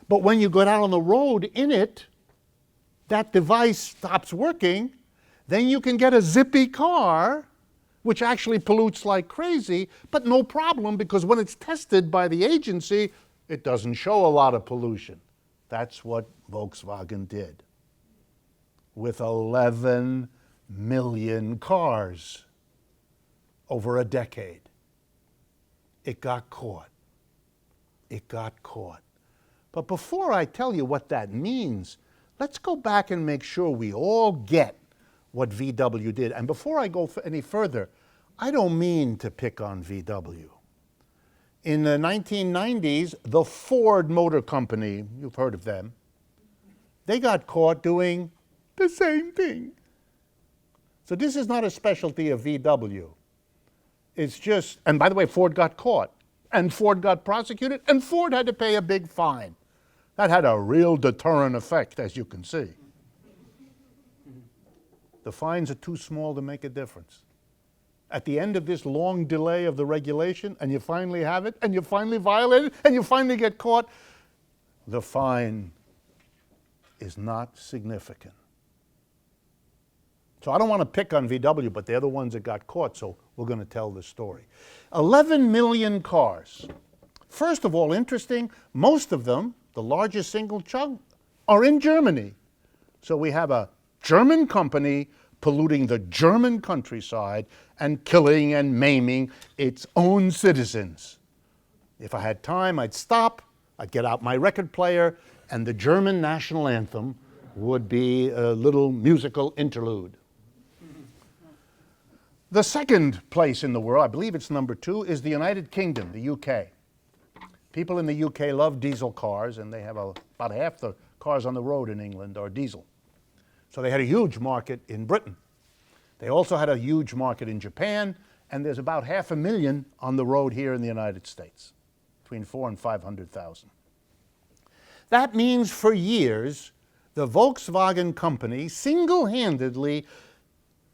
but when you go out on the road in it, that device stops working, then you can get a zippy car, which actually pollutes like crazy, but no problem, because when it's tested by the agency, it doesn't show a lot of pollution. That's what Volkswagen did with 11 million cars over a decade. It got caught. It got caught. But before I tell you what that means, let's go back and make sure we all get what VW did. And before I go any further, I don't mean to pick on VW. In the 1990s, the Ford Motor Company, you've heard of them, they got caught doing the same thing. So this is not a specialty of VW. It's just, and by the way, Ford got caught, and Ford got prosecuted, and Ford had to pay a big fine. That had a real deterrent effect, as you can see. The fines are too small to make a difference. At the end of this long delay of the regulation, and you finally have it, and you finally violate it, and you finally get caught, the fine is not significant. So I don't want to pick on VW, but they're the ones that got caught, so we're going to tell the story. 11 million cars. First of all, interesting, most of them, the largest single chunk, are in Germany. So we have a German company polluting the German countryside and killing and maiming its own citizens. If I had time, I'd stop, I'd get out my record player, and the German national anthem would be a little musical interlude. The second place in the world, I believe it's number 2, is the United Kingdom, the UK. People in the UK love diesel cars, and they have about half the cars on the road in England are diesel. So they had a huge market in Britain. They also had a huge market in Japan, and there's about 500,000 on the road here in the United States, between 400,000 and 500,000. That means for years, the Volkswagen company single-handedly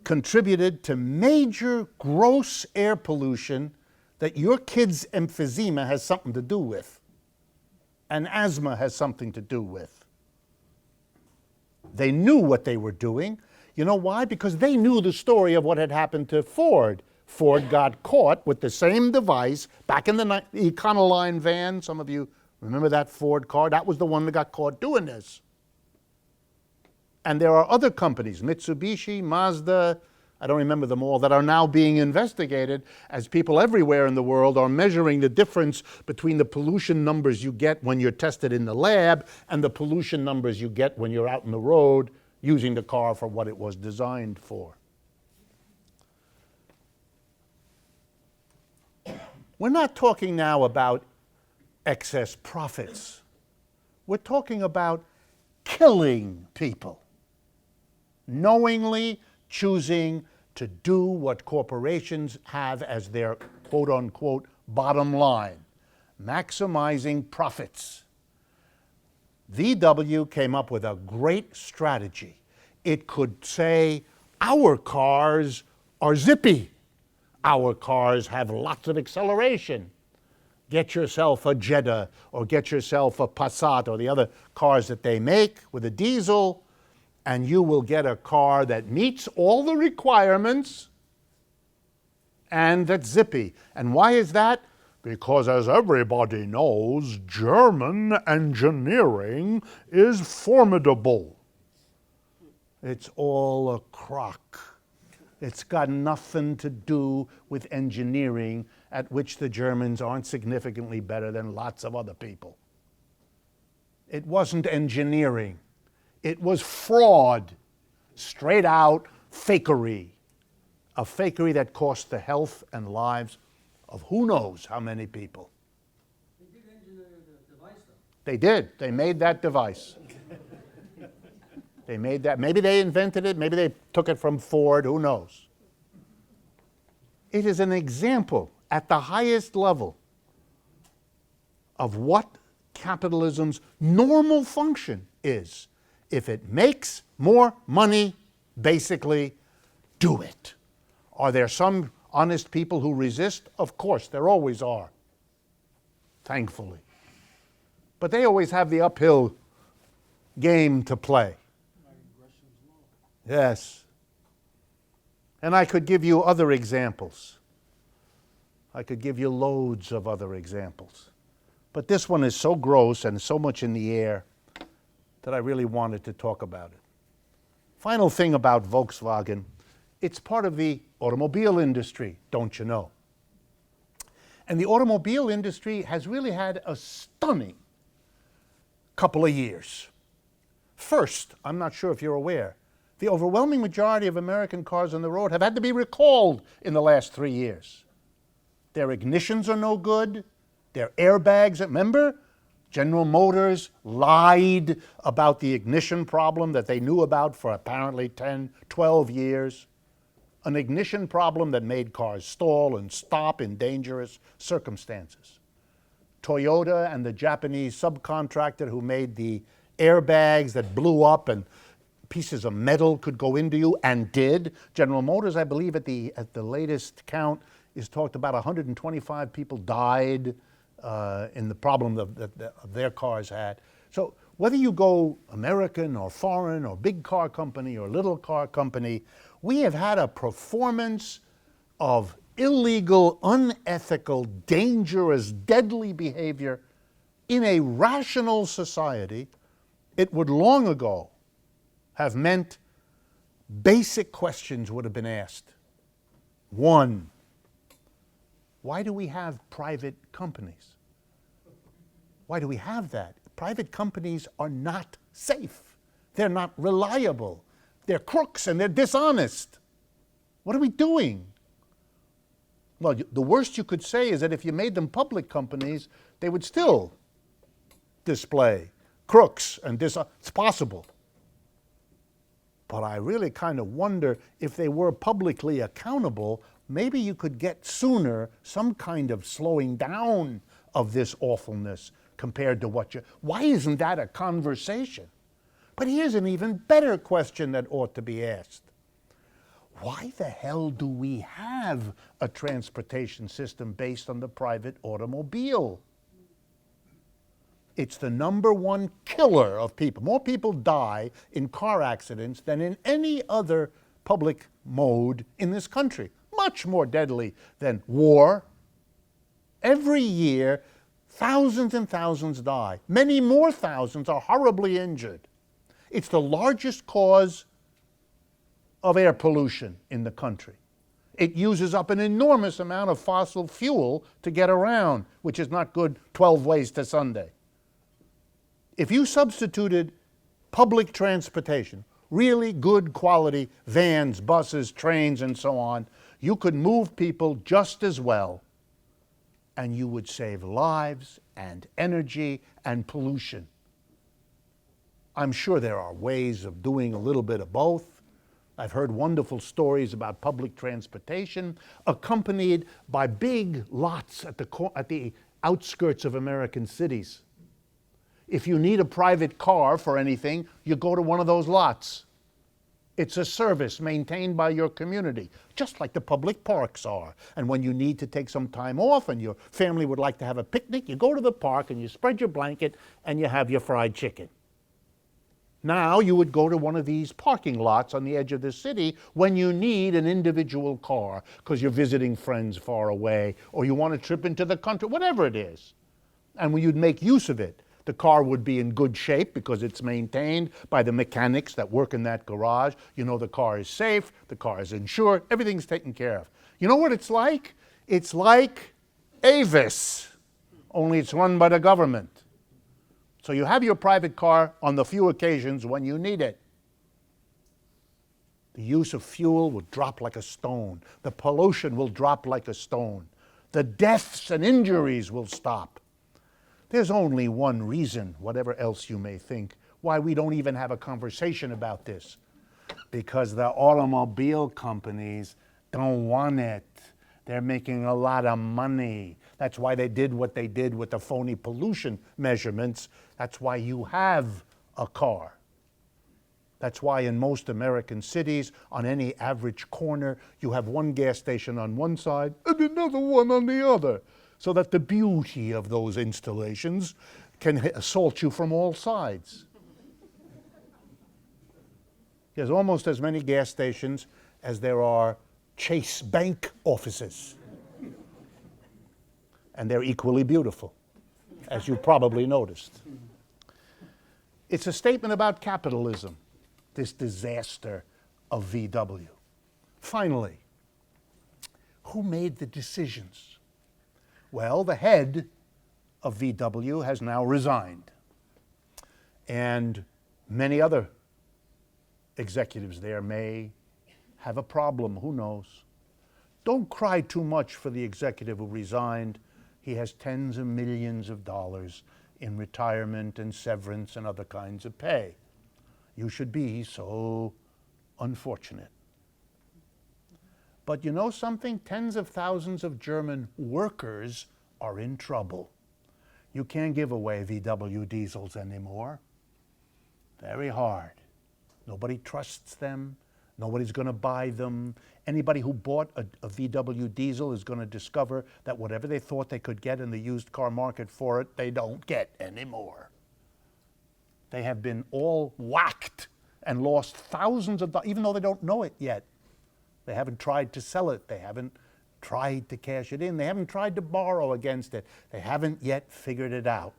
contributed to major gross air pollution that your kid's emphysema has something to do with, and asthma has something to do with. They knew what they were doing. You know why? Because they knew the story of what had happened to Ford. Ford got caught with the same device back in the Econoline van. Some of you remember that Ford car? That was the one that got caught doing this. And there are other companies, Mitsubishi, Mazda, I don't remember them all, that are now being investigated as people everywhere in the world are measuring the difference between the pollution numbers you get when you're tested in the lab and the pollution numbers you get when you're out on the road using the car for what it was designed for. We're not talking now about excess profits. We're talking about killing people, knowingly choosing to do what corporations have as their quote-unquote bottom line, maximizing profits. VW came up with a great strategy. It could say, our cars are zippy. Our cars have lots of acceleration. Get yourself a Jetta, or get yourself a Passat, or the other cars that they make with a diesel, and you will get a car that meets all the requirements and that's zippy. And why is that? Because, as everybody knows, German engineering is formidable. It's all a crock. It's got nothing to do with engineering, at which the Germans aren't significantly better than lots of other people. It wasn't engineering. It was fraud, straight out fakery. A fakery that cost the health and lives of who knows how many people. They did engineer the device, though. They did. They made that device. They made that. Maybe they invented it. Maybe they took it from Ford. Who knows? It is an example at the highest level of what capitalism's normal function is. If it makes more money, Basically, do it. Are there some honest people who resist? Of course, there always are, thankfully. But they always have the uphill game to play. Yes. And I could give you other examples. I could give you loads of other examples. But this one is so gross and so much in the air that I really wanted to talk about it. Final thing about Volkswagen, it's part of the automobile industry, don't you know? And the automobile industry has really had a stunning couple of years. First, I'm not sure if you're aware, the overwhelming majority of American cars on the road have had to be recalled in the last 3 years. Their ignitions are no good. Their airbags, remember? General Motors lied about the ignition problem that they knew about for apparently 10, 12 years. An ignition problem that made cars stall and stop in dangerous circumstances. Toyota and the Japanese subcontractor who made the airbags that blew up and pieces of metal could go into you, and did. General Motors, I believe at the latest count, is talked about 125 people died in the problem that their cars had. So whether you go American or foreign or big car company or little car company, we have had a performance of illegal, unethical, dangerous, deadly behavior in a rational society. It would long ago have meant basic questions would have been asked. One, why do we have private companies? Why do we have that? Private companies are not safe. They're not reliable. They're crooks and they're dishonest. What are we doing? Well, the worst you could say is that if you made them public companies, they would still display crooks and dishonest. It's possible. But I really kind of wonder if they were publicly accountable, maybe you could get sooner some kind of slowing down of this awfulness compared to what you... Why isn't that a conversation? But here's an even better question that ought to be asked. Why the hell do we have a transportation system based on the private automobile? It's the #1 killer of people. More people die in car accidents than in any other public mode in this country. Much more deadly than war. Every year, thousands and thousands die. Many more thousands are horribly injured. It's the largest cause of air pollution in the country. It uses up an enormous amount of fossil fuel to get around, which is not good 12 ways to Sunday. If you substituted public transportation, really good quality vans, buses, trains, and so on, you could move people just as well, and you would save lives and energy and pollution. I'm sure there are ways of doing a little bit of both. I've heard wonderful stories about public transportation accompanied by big lots at the outskirts of American cities. If you need a private car for anything, you go to one of those lots. It's a service maintained by your community, just like the public parks are. And when you need to take some time off and your family would like to have a picnic, you go to the park and you spread your blanket and you have your fried chicken. Now you would go to one of these parking lots on the edge of the city when you need an individual car because you're visiting friends far away or you want a trip into the country, whatever it is. And when you'd make use of it, the car would be in good shape because it's maintained by the mechanics that work in that garage. You know the car is safe, the car is insured, everything's taken care of. You know what it's like? It's like Avis, only it's run by the government. So you have your private car on the few occasions when you need it. The use of fuel will drop like a stone. The pollution will drop like a stone. The deaths and injuries will stop. There's only one reason, whatever else you may think, why we don't even have a conversation about this. Because the automobile companies don't want it. They're making a lot of money. That's why they did what they did with the phony pollution measurements. That's why you have a car. That's why in most American cities, on any average corner, you have one gas station on one side and another one on the other, so that the beauty of those installations can assault you from all sides. There's almost as many gas stations as there are Chase Bank offices. And they're equally beautiful, as you probably noticed. It's a statement about capitalism, this disaster of VW. Finally, who made the decisions? Well, the head of VW has now resigned, and many other executives there may have a problem, who knows. Don't cry too much for the executive who resigned. He has tens of millions of dollars in retirement and severance and other kinds of pay. You should be so unfortunate. But you know something? Tens of thousands of German workers are in trouble. You can't give away VW diesels anymore. Very hard. Nobody trusts them. Nobody's going to buy them. Anybody who bought a VW diesel is going to discover that whatever they thought they could get in the used car market for it, they don't get anymore. They have been all whacked and lost thousands of dollars, even though they don't know it yet. They haven't tried to sell it. They haven't tried to cash it in. They haven't tried to borrow against it. They haven't yet figured it out.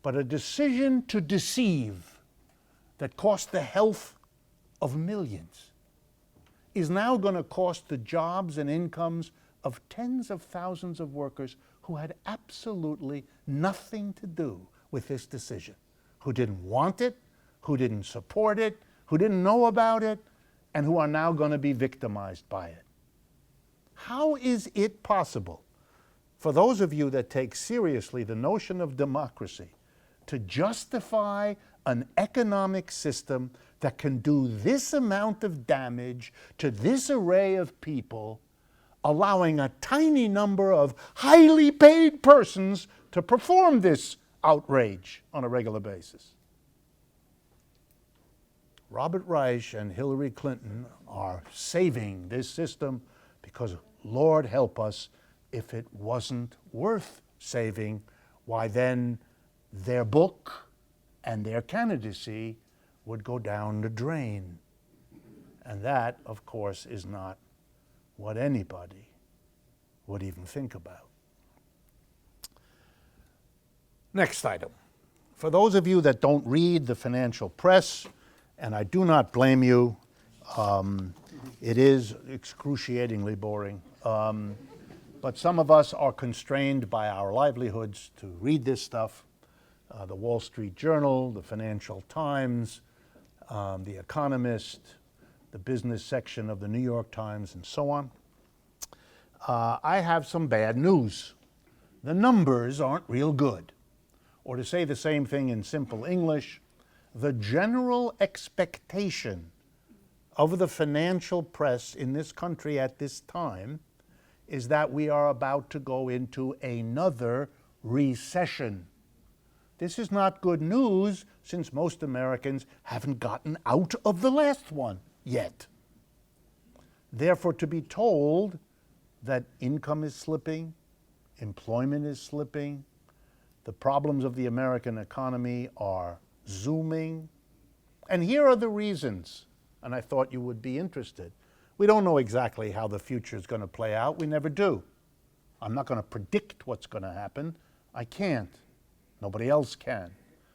But a decision to deceive that cost the health of millions is now going to cost the jobs and incomes of tens of thousands of workers who had absolutely nothing to do with this decision, who didn't want it, who didn't support it, who didn't know about it, and who are now going to be victimized by it. How is it possible for those of you that take seriously the notion of democracy to justify an economic system that can do this amount of damage to this array of people, allowing a tiny number of highly paid persons to perform this outrage on a regular basis? Robert Reich and Hillary Clinton are saving this system because, Lord help us, if it wasn't worth saving, why then their book and their candidacy would go down the drain. And that, of course, is not what anybody would even think about. Next item. For those of you that don't read the financial press, and I do not blame you, it is excruciatingly boring. But some of us are constrained by our livelihoods to read this stuff. The Wall Street Journal, the Financial Times, The Economist, the business section of the New York Times, and so on. I have some bad news. The numbers aren't real good. Or to say the same thing in simple English, the general expectation of the financial press in this country at this time is that we are about to go into another recession. This is not good news, since most Americans haven't gotten out of the last one yet. Therefore, to be told that income is slipping, employment is slipping, the problems of the American economy are zooming, and here are the reasons, and I thought you would be interested. We don't know exactly how the future is going to play out. We never do. I'm not going to predict what's going to happen. I can't. Nobody else can.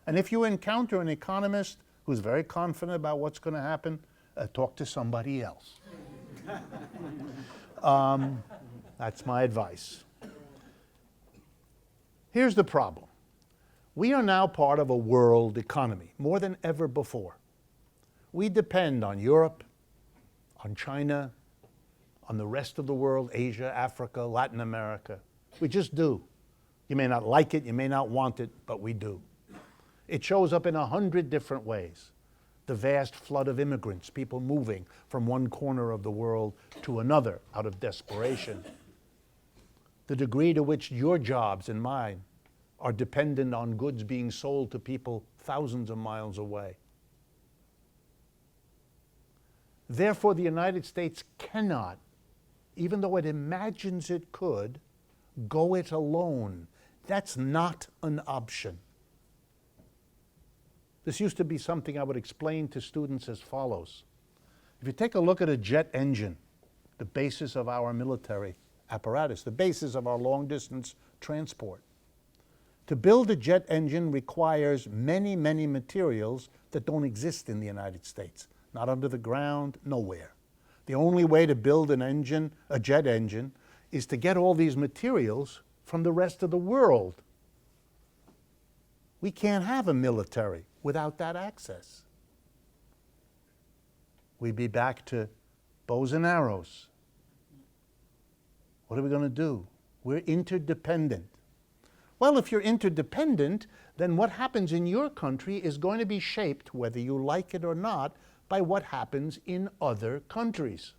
And if you encounter an economist who's very confident about what's going to happen, talk to somebody else. That's my advice. Here's the problem. We are now part of a world economy, more than ever before. We depend on Europe, on China, on the rest of the world, Asia, Africa, Latin America. We just do. You may not like it, you may not want it, but we do. It shows up in 100 different ways. The vast flood of immigrants, people moving from one corner of the world to another out of desperation. The degree to which your jobs and mine are dependent on goods being sold to people thousands of miles away. Therefore, the United States cannot, even though it imagines it could, go it alone. That's not an option. This used to be something I would explain to students as follows. If you take a look at a jet engine, the basis of our military apparatus, the basis of our long-distance transport, to build a jet engine requires many, many materials that don't exist in the United States. Not under the ground, nowhere. The only way to build an engine, a jet engine, is to get all these materials from the rest of the world. We can't have a military without that access. We'd be back to bows and arrows. What are we going to do? We're interdependent. Well, if you're interdependent, then what happens in your country is going to be shaped, whether you like it or not, by what happens in other countries.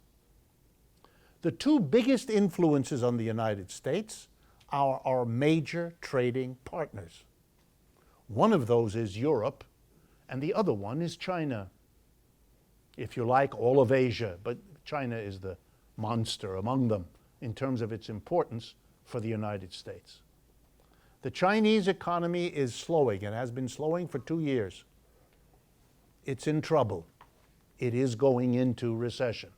The two biggest influences on the United States are our major trading partners. One of those is Europe, and the other one is China. If you like, all of Asia, but China is the monster among them in terms of its importance for the United States. The Chinese economy is slowing. It has been slowing for 2 years. It's in trouble. It is going into recession.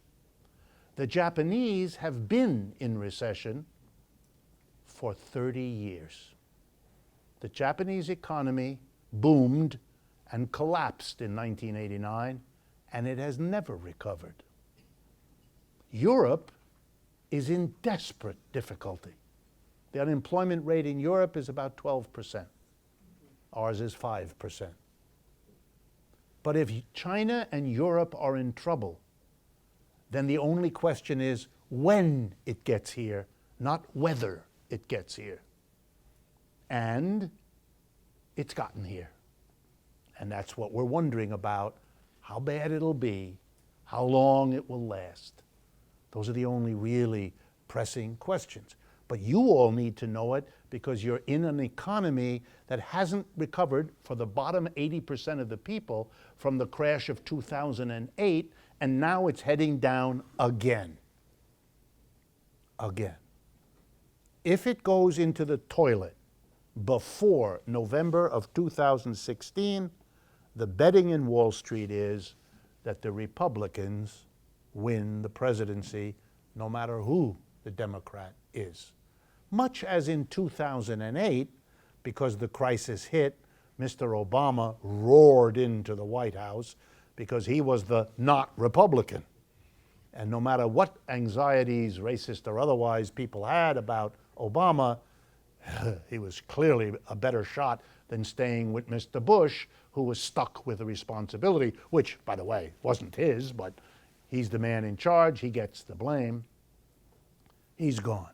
The Japanese have been in recession for 30 years. The Japanese economy boomed and collapsed in 1989, and it has never recovered. Europe is in desperate difficulty. The unemployment rate in Europe is about 12%. Ours is 5%. But if China and Europe are in trouble, then the only question is when it gets here, not whether it gets here. And it's gotten here. And that's what we're wondering about, how bad it'll be, how long it will last. Those are the only really pressing questions. But you all need to know it because you're in an economy that hasn't recovered for the bottom 80% of the people from the crash of 2008, and now it's heading down again. Again. If it goes into the toilet before November of 2016, the betting in Wall Street is that the Republicans win the presidency no matter who the Democrat is. Much as in 2008, because the crisis hit, Mr. Obama roared into the White House because he was the not Republican. And no matter what anxieties, racist or otherwise, people had about Obama, he was clearly a better shot than staying with Mr. Bush, who was stuck with the responsibility, which, by the way, wasn't his, but he's the man in charge, he gets the blame. He's gone.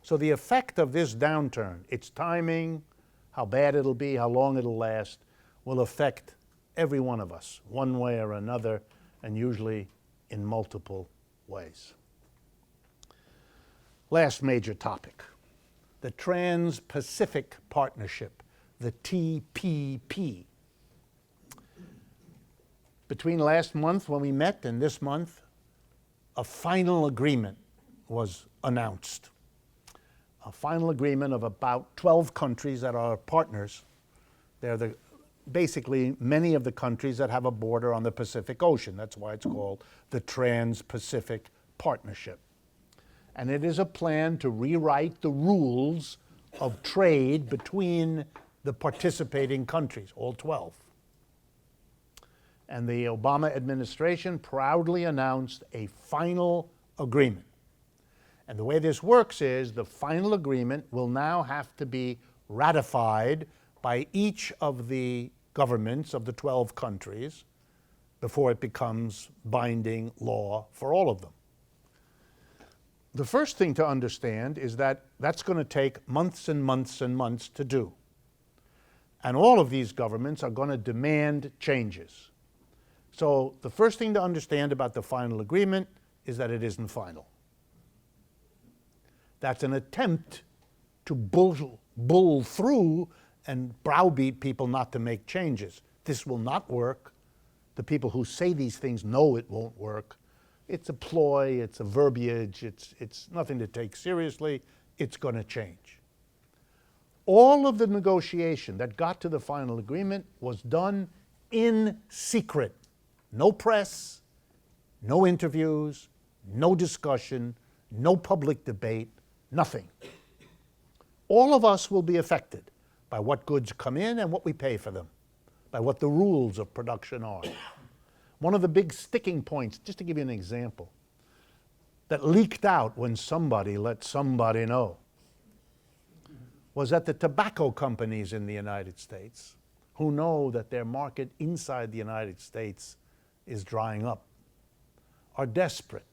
So the effect of this downturn, its timing, how bad it'll be, how long it'll last, will affect every one of us, one way or another, and usually in multiple ways. Last major topic, the Trans-Pacific Partnership, the TPP. Between last month when we met and this month, a final agreement was announced. A final agreement of about 12 countries that are partners. They're basically many of the countries that have a border on the Pacific Ocean. That's why it's called the Trans-Pacific Partnership. And it is a plan to rewrite the rules of trade between the participating countries, all 12. And the Obama administration proudly announced a final agreement. And the way this works is the final agreement will now have to be ratified by each of the governments of the 12 countries before it becomes binding law for all of them. The first thing to understand is that that's going to take months and months and months to do. And all of these governments are going to demand changes. So the first thing to understand about the final agreement is that it isn't final. That's an attempt to bull through and browbeat people not to make changes. This will not work. The people who say these things know it won't work. It's a ploy, it's a verbiage, it's nothing to take seriously. It's going to change. All of the negotiation that got to the final agreement was done in secret. No press, no interviews, no discussion, no public debate, nothing. All of us will be affected by what goods come in and what we pay for them, by what the rules of production are. One of the big sticking points, just to give you an example, that leaked out when somebody let somebody know, was that the tobacco companies in the United States, who know that their market inside the United States is drying up, are desperate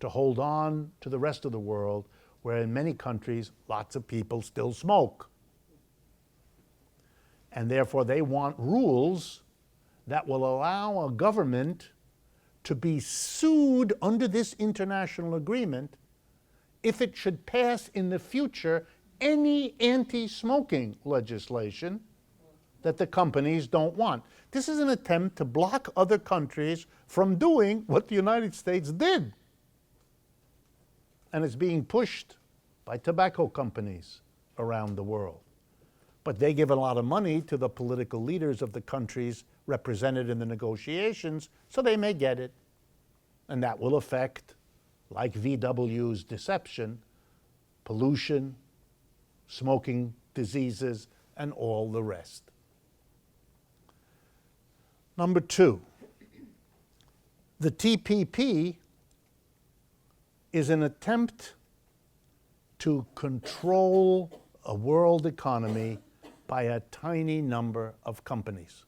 to hold on to the rest of the world, where in many countries lots of people still smoke. And therefore they want rules that will allow a government to be sued under this international agreement if it should pass in the future any anti-smoking legislation that the companies don't want. This is an attempt to block other countries from doing what the United States did. And it's being pushed by tobacco companies around the world. But they give a lot of money to the political leaders of the countries represented in the negotiations, so they may get it. And that will affect, like VW's deception, pollution, smoking diseases, and all the rest. Number two, the TPP is an attempt to control a world economy by a tiny number of companies.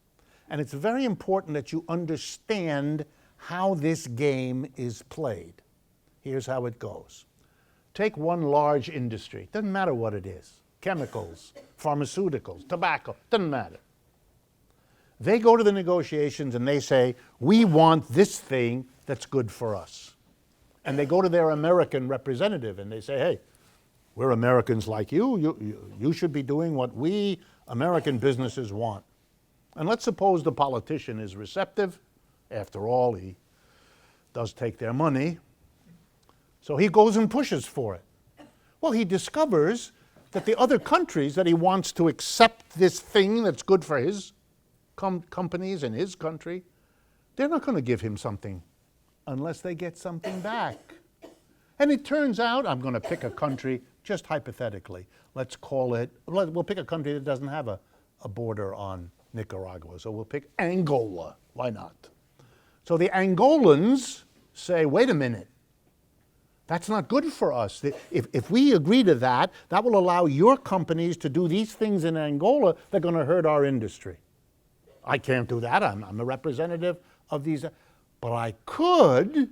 And it's very important that you understand how this game is played. Here's how it goes. Take one large industry, doesn't matter what it is, chemicals, pharmaceuticals, tobacco, doesn't matter. They go to the negotiations and they say, we want this thing that's good for us. And they go to their American representative and they say, hey, we're Americans like you. You should be doing what we American businesses want. And let's suppose the politician is receptive. After all, he does take their money. So he goes and pushes for it. Well, he discovers that the other countries that he wants to accept this thing that's good for his companies in his country, they're not going to give him something unless they get something back. And it turns out, I'm going to pick a country, just hypothetically. Let's call it, we'll pick a country that doesn't have a border on Nicaragua. So we'll pick Angola. Why not? So the Angolans say, wait a minute. That's not good for us. If we agree to that, that will allow your companies to do these things in Angola that are going to hurt our industry. I can't do that. I'm a representative of these. But I could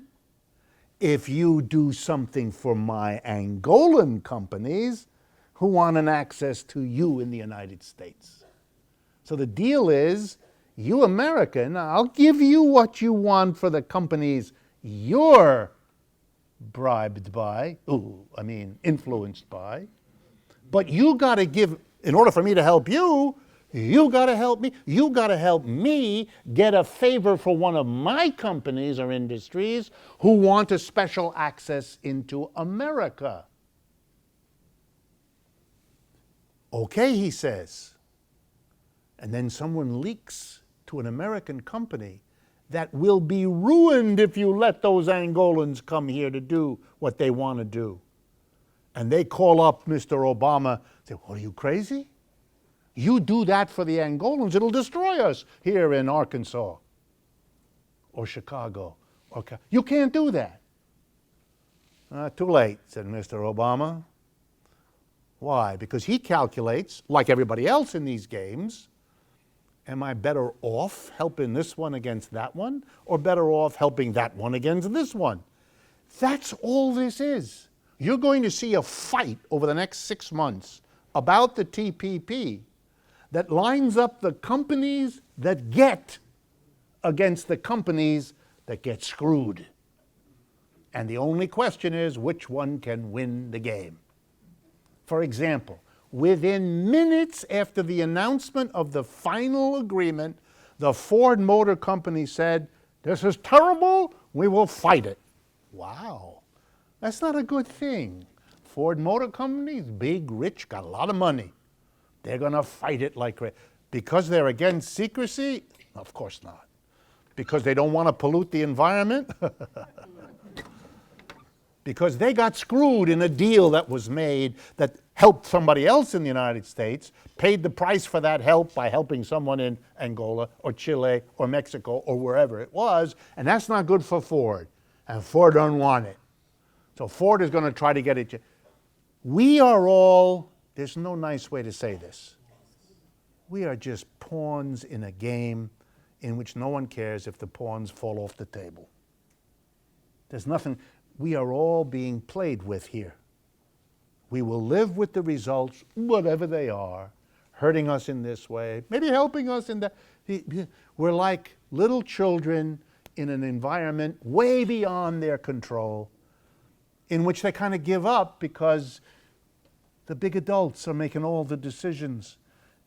if you do something for my Angolan companies who want an access to you in the United States. So the deal is, you American, I'll give you what you want for the companies you're bribed by, influenced by, but you got to give, in order for me to help you, you got to help me. You got to help me get a favor for one of my companies or industries who want a special access into America. Okay, he says. And then someone leaks to an American company that will be ruined if you let those Angolans come here to do what they want to do. And they call up Mr. Obama, say, what, are you crazy? You do that for the Angolans, it'll destroy us here in Arkansas or Chicago. You can't do that. Too late, said Mr. Obama. Why? Because he calculates, like everybody else in these games, am I better off helping this one against that one, or better off helping that one against this one? That's all this is. You're going to see a fight over the next 6 months about the TPP that lines up the companies that get against the companies that get screwed. And the only question is, which one can win the game? For example, within minutes after the announcement of the final agreement, The Ford Motor Company said, "This is terrible, we will fight it." Wow, that's not a good thing. Ford Motor Company, big, rich, got a lot of money. They're going to fight it like crazy. Because they're against secrecy? Of course not. Because they don't want to pollute the environment? Because they got screwed in a deal that was made that helped somebody else in the United States, paid the price for that help by helping someone in Angola or Chile or Mexico or wherever it was, and that's not good for Ford. And Ford don't want it. So Ford is going to try to get it. We are all, there's no nice way to say this, we are just pawns in a game in which no one cares if the pawns fall off the table. There's nothing, we are all being played with here. We will live with the results, whatever they are, hurting us in this way, maybe helping us in that. We're like little children in an environment way beyond their control, in which they kind of give up because the big adults are making all the decisions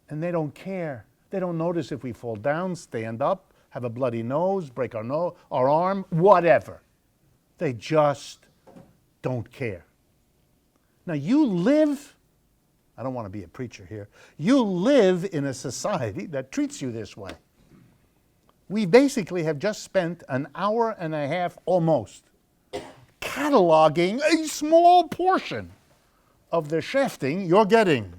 and they don't care. They don't notice if we fall down, stand up, have a bloody nose, break our arm, whatever. They just don't care. Now you live, I don't want to be a preacher here, you live in a society that treats you this way. We basically have just spent an hour and a half almost cataloging a small portion of the shafting you're getting.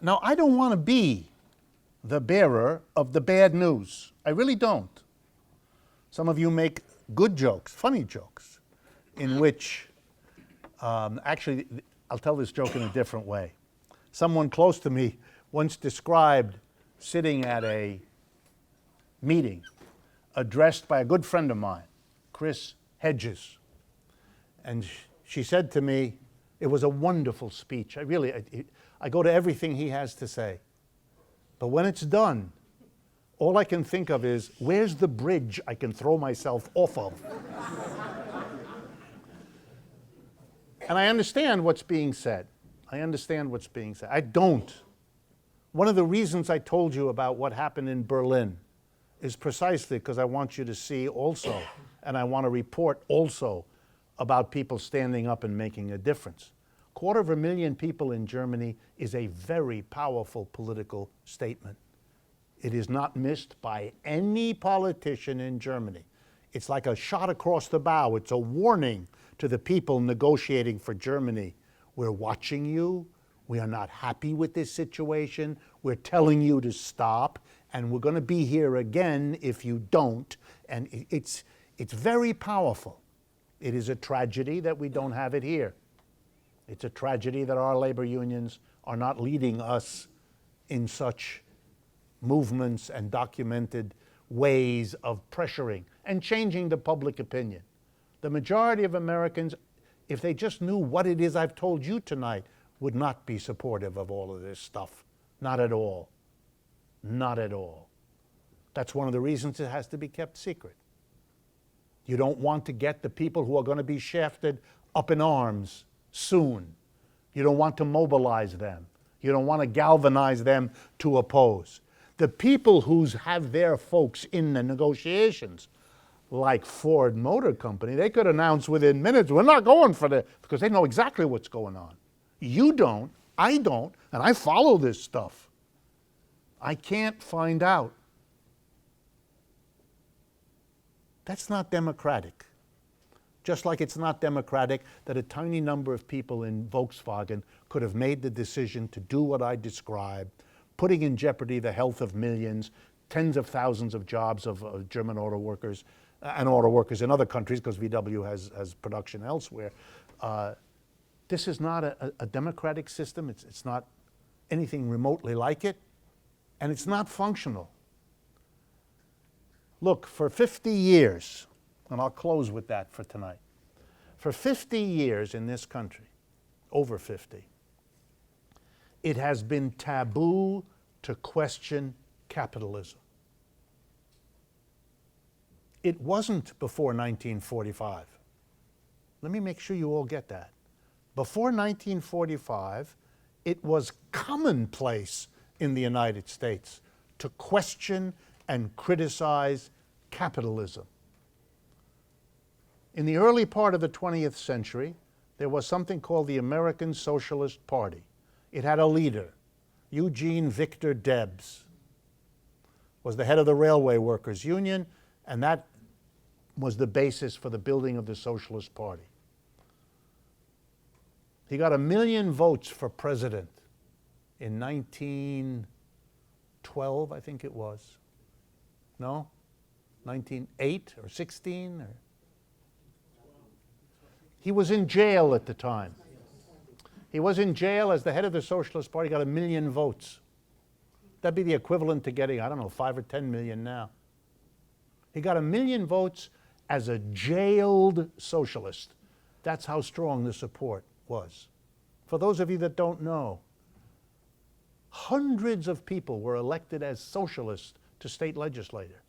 Now, I don't want to be the bearer of the bad news. I really don't. Some of you make good jokes, funny jokes, in which, actually, I'll tell this joke in a different way. Someone close to me once described sitting at a meeting addressed by a good friend of mine, Chris Hedges. And she said to me, it was a wonderful speech. I go to everything he has to say. But when it's done, all I can think of is, where's the bridge I can throw myself off of? And I understand what's being said. I understand what's being said. I don't. One of the reasons I told you about what happened in Berlin is precisely because I want you to see also, and I want to report also, about people standing up and making a difference. 250,000 people in Germany is a very powerful political statement. It is not missed by any politician in Germany. It's like a shot across the bow. It's a warning to the people negotiating for Germany. We're watching you. We are not happy with this situation. We're telling you to stop, and we're going to be here again if you don't. And it's very powerful. It is a tragedy that we don't have it here. It's a tragedy that our labor unions are not leading us in such movements and documented ways of pressuring and changing the public opinion. The majority of Americans, if they just knew what it is I've told you tonight, would not be supportive of all of this stuff. Not at all. Not at all. That's one of the reasons it has to be kept secret. You don't want to get the people who are going to be shafted up in arms soon. You don't want to mobilize them. You don't want to galvanize them to oppose. The people who have their folks in the negotiations, like Ford Motor Company, they could announce within minutes, we're not going for the, because they know exactly what's going on. You don't, I don't, and I follow this stuff. I can't find out. That's not democratic. Just like it's not democratic that a tiny number of people in Volkswagen could have made the decision to do what I described, putting in jeopardy the health of millions, tens of thousands of jobs of German auto workers and auto workers in other countries, because VW has production elsewhere. This is not a democratic system. It's not anything remotely like it, and it's not functional. Look, for 50 years, and I'll close with that for tonight. For 50 years in this country, over 50, it has been taboo to question capitalism. It wasn't before 1945. Let me make sure you all get that. Before 1945, it was commonplace in the United States to question and criticize capitalism. In the early part of the 20th century, there was something called the American Socialist Party. It had a leader, Eugene Victor Debs, was the head of the Railway Workers Union, and that was the basis for the building of the Socialist Party. He got 1 million votes for president in 1912, I think it was. No? 1908 or 16? Or? He was in jail at the time. He was in jail as the head of the Socialist Party, got 1 million votes. That'd be the equivalent to getting, I don't know, 5 or 10 million now. He got 1 million votes as a jailed socialist. That's how strong the support was. For those of you that don't know, hundreds of people were elected as socialists to state legislature.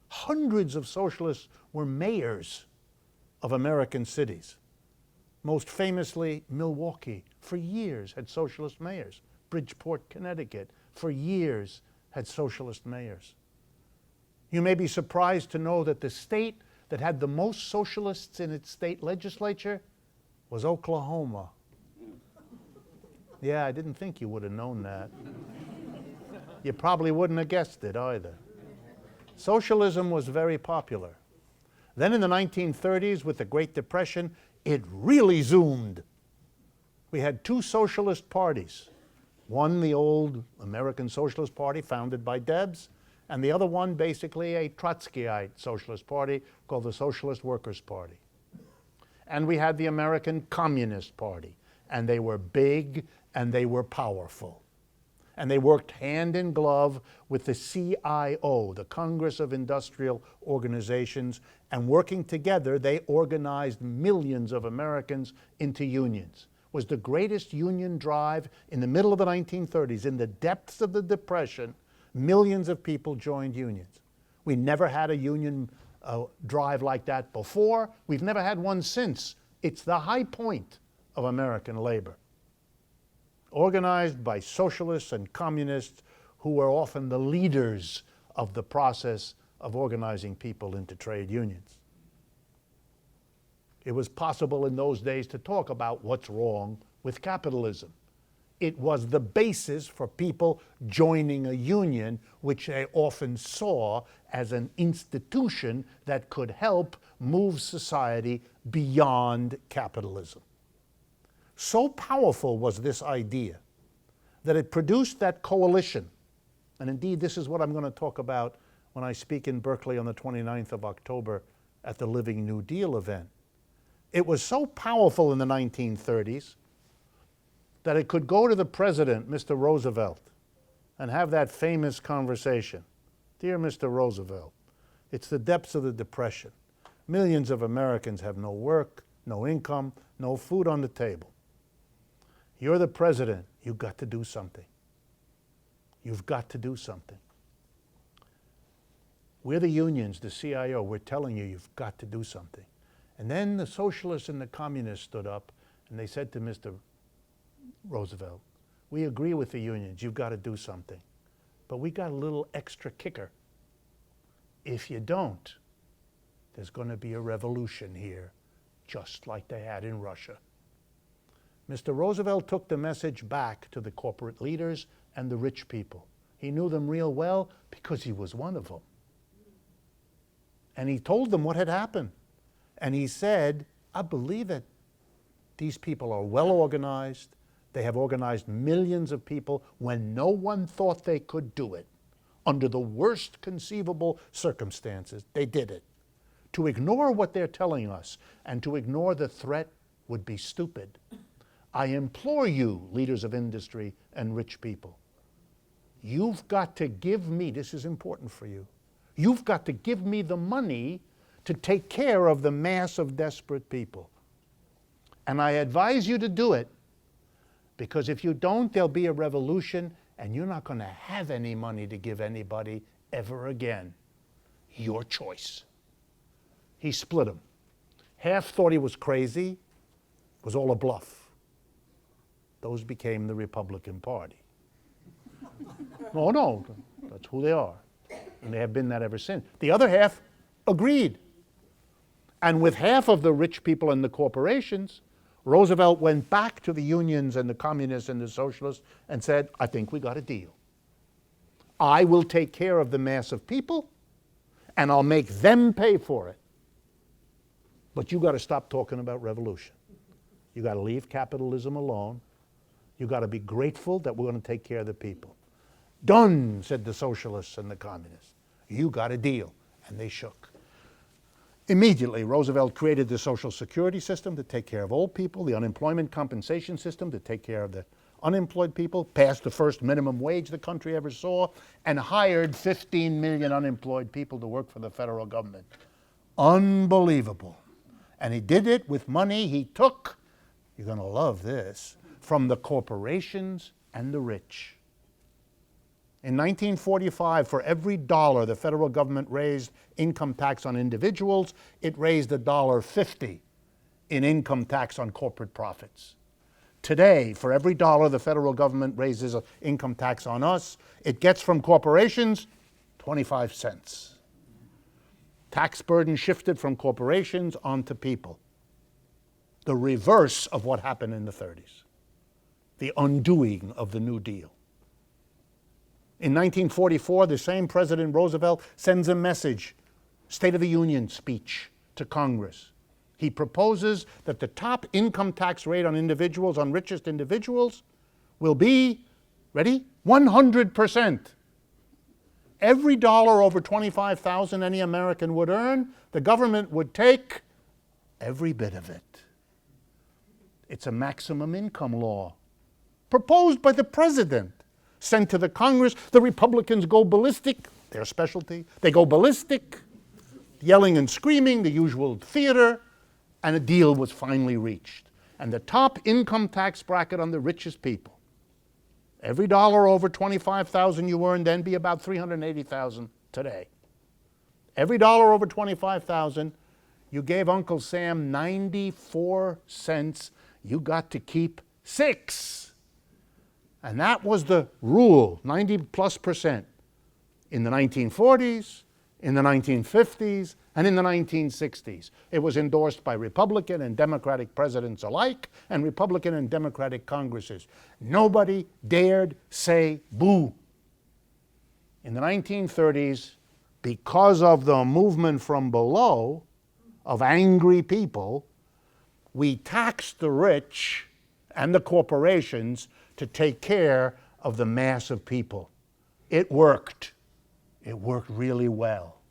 Hundreds of socialists were mayors of American cities. Most famously, Milwaukee, for years had socialist mayors. Bridgeport, Connecticut, for years had socialist mayors. You may be surprised to know that the state that had the most socialists in its state legislature was Oklahoma. Yeah, I didn't think you would have known that. You probably wouldn't have guessed it either. Socialism was very popular. Then in the 1930s, with the Great Depression, it really zoomed. We had two socialist parties. One, the old American Socialist Party, founded by Debs, and the other one, basically a Trotskyite socialist party called the Socialist Workers' Party. And we had the American Communist Party, and they were big and they were powerful. And they worked hand in glove with the CIO, the Congress of Industrial Organizations, and working together, they organized millions of Americans into unions. It was the greatest union drive in the middle of the 1930s. In the depths of the Depression, millions of people joined unions. We never had a union drive like that before. We've never had one since. It's the high point of American labor. Organized by socialists and communists who were often the leaders of the process of organizing people into trade unions. It was possible in those days to talk about what's wrong with capitalism. It was the basis for people joining a union, which they often saw as an institution that could help move society beyond capitalism. So powerful was this idea that it produced that coalition. And indeed, this is what I'm going to talk about when I speak in Berkeley on the 29th of October at the Living New Deal event. It was so powerful in the 1930s that it could go to the president, Mr. Roosevelt, and have that famous conversation. Dear Mr. Roosevelt, it's the depths of the Depression. Millions of Americans have no work, no income, no food on the table. You're the president. You've got to do something. You've got to do something. We're the unions, the CIO. We're telling you, you've got to do something. And then the socialists and the communists stood up and they said to Mr. Roosevelt, we agree with the unions. You've got to do something. But we got a little extra kicker. If you don't, there's going to be a revolution here, just like they had in Russia. Mr. Roosevelt took the message back to the corporate leaders and the rich people. He knew them real well because he was one of them. And he told them what had happened. And he said, I believe it. These people are well organized. They have organized millions of people when no one thought they could do it. Under the worst conceivable circumstances, they did it. To ignore what they're telling us and to ignore the threat would be stupid. I implore you, leaders of industry and rich people, you've got to give me, this is important for you, you've got to give me the money to take care of the mass of desperate people. And I advise you to do it, because if you don't, there'll be a revolution and you're not going to have any money to give anybody ever again. Your choice. He split them. Half thought he was crazy, it was all a bluff. Those became the Republican Party. Oh, no, that's who they are. And they have been that ever since. The other half agreed. And with half of the rich people and the corporations, Roosevelt went back to the unions and the communists and the socialists and said, I think we got a deal. I will take care of the mass of people, and I'll make them pay for it. But you got to stop talking about revolution. You got to leave capitalism alone. You got to be grateful that we're going to take care of the people. Done, said the socialists and the communists. You got a deal. And they shook. Immediately, Roosevelt created the Social Security system to take care of old people, the unemployment compensation system to take care of the unemployed people, passed the first minimum wage the country ever saw, and hired 15 million unemployed people to work for the federal government. Unbelievable. And he did it with money he took, you're going to love this, from the corporations and the rich. In 1945, for every dollar the federal government raised income tax on individuals, it raised $1.50 in income tax on corporate profits. Today, for every dollar the federal government raises income tax on us, it gets from corporations 25 cents. Tax burden shifted from corporations onto people. The reverse of what happened in the 30s. The undoing of the New Deal. In 1944, the same President Roosevelt sends a message, State of the Union speech to Congress. He proposes that the top income tax rate on individuals, on richest individuals, will be, ready, 100%. Every dollar over $25,000 any American would earn, the government would take every bit of it. It's a maximum income law proposed by the president, sent to the Congress. The Republicans go ballistic, their specialty. They go ballistic, yelling and screaming, the usual theater, and a deal was finally reached. And the top income tax bracket on the richest people, every dollar over $25,000 you earn then be about $380,000 today. Every dollar over $25,000, you gave Uncle Sam 94 cents, you got to keep 6. And that was the rule, 90+%, in the 1940s, in the 1950s, and in the 1960s. It was endorsed by Republican and Democratic presidents alike, and Republican and Democratic Congresses. Nobody dared say boo. In the 1930s, because of the movement from below of angry people, we taxed the rich and the corporations to take care of the mass of people. It worked. It worked really well.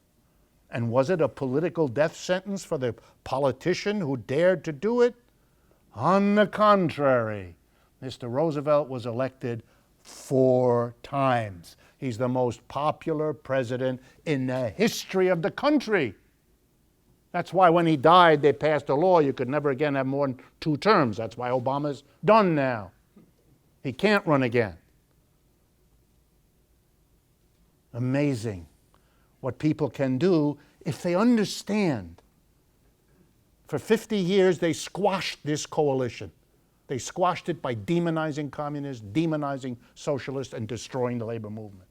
And was it a political death sentence for the politician who dared to do it? On the contrary, Mr. Roosevelt was elected 4 times. He's the most popular president in the history of the country. That's why when he died, they passed a law you could never again have more than 2 terms. That's why Obama's done now. He can't run again. Amazing what people can do if they understand. For 50 years, they squashed this coalition. They squashed it by demonizing communists, demonizing socialists, and destroying the labor movement.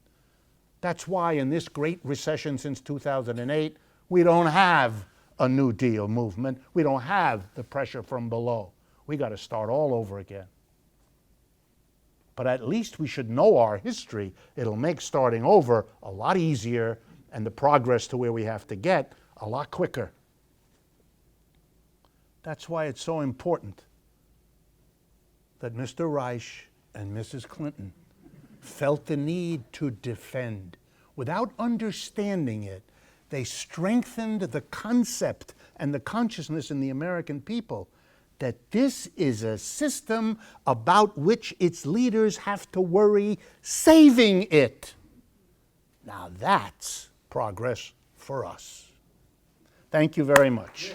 That's why in this great recession since 2008, we don't have a New Deal movement. We don't have the pressure from below. We got to start all over again. But at least we should know our history. It'll make starting over a lot easier and the progress to where we have to get a lot quicker. That's why it's so important that Mr. Reich and Mrs. Clinton felt the need to defend. Without understanding it, they strengthened the concept and the consciousness in the American people that this is a system about which its leaders have to worry saving it. Now that's progress for us. Thank you very much.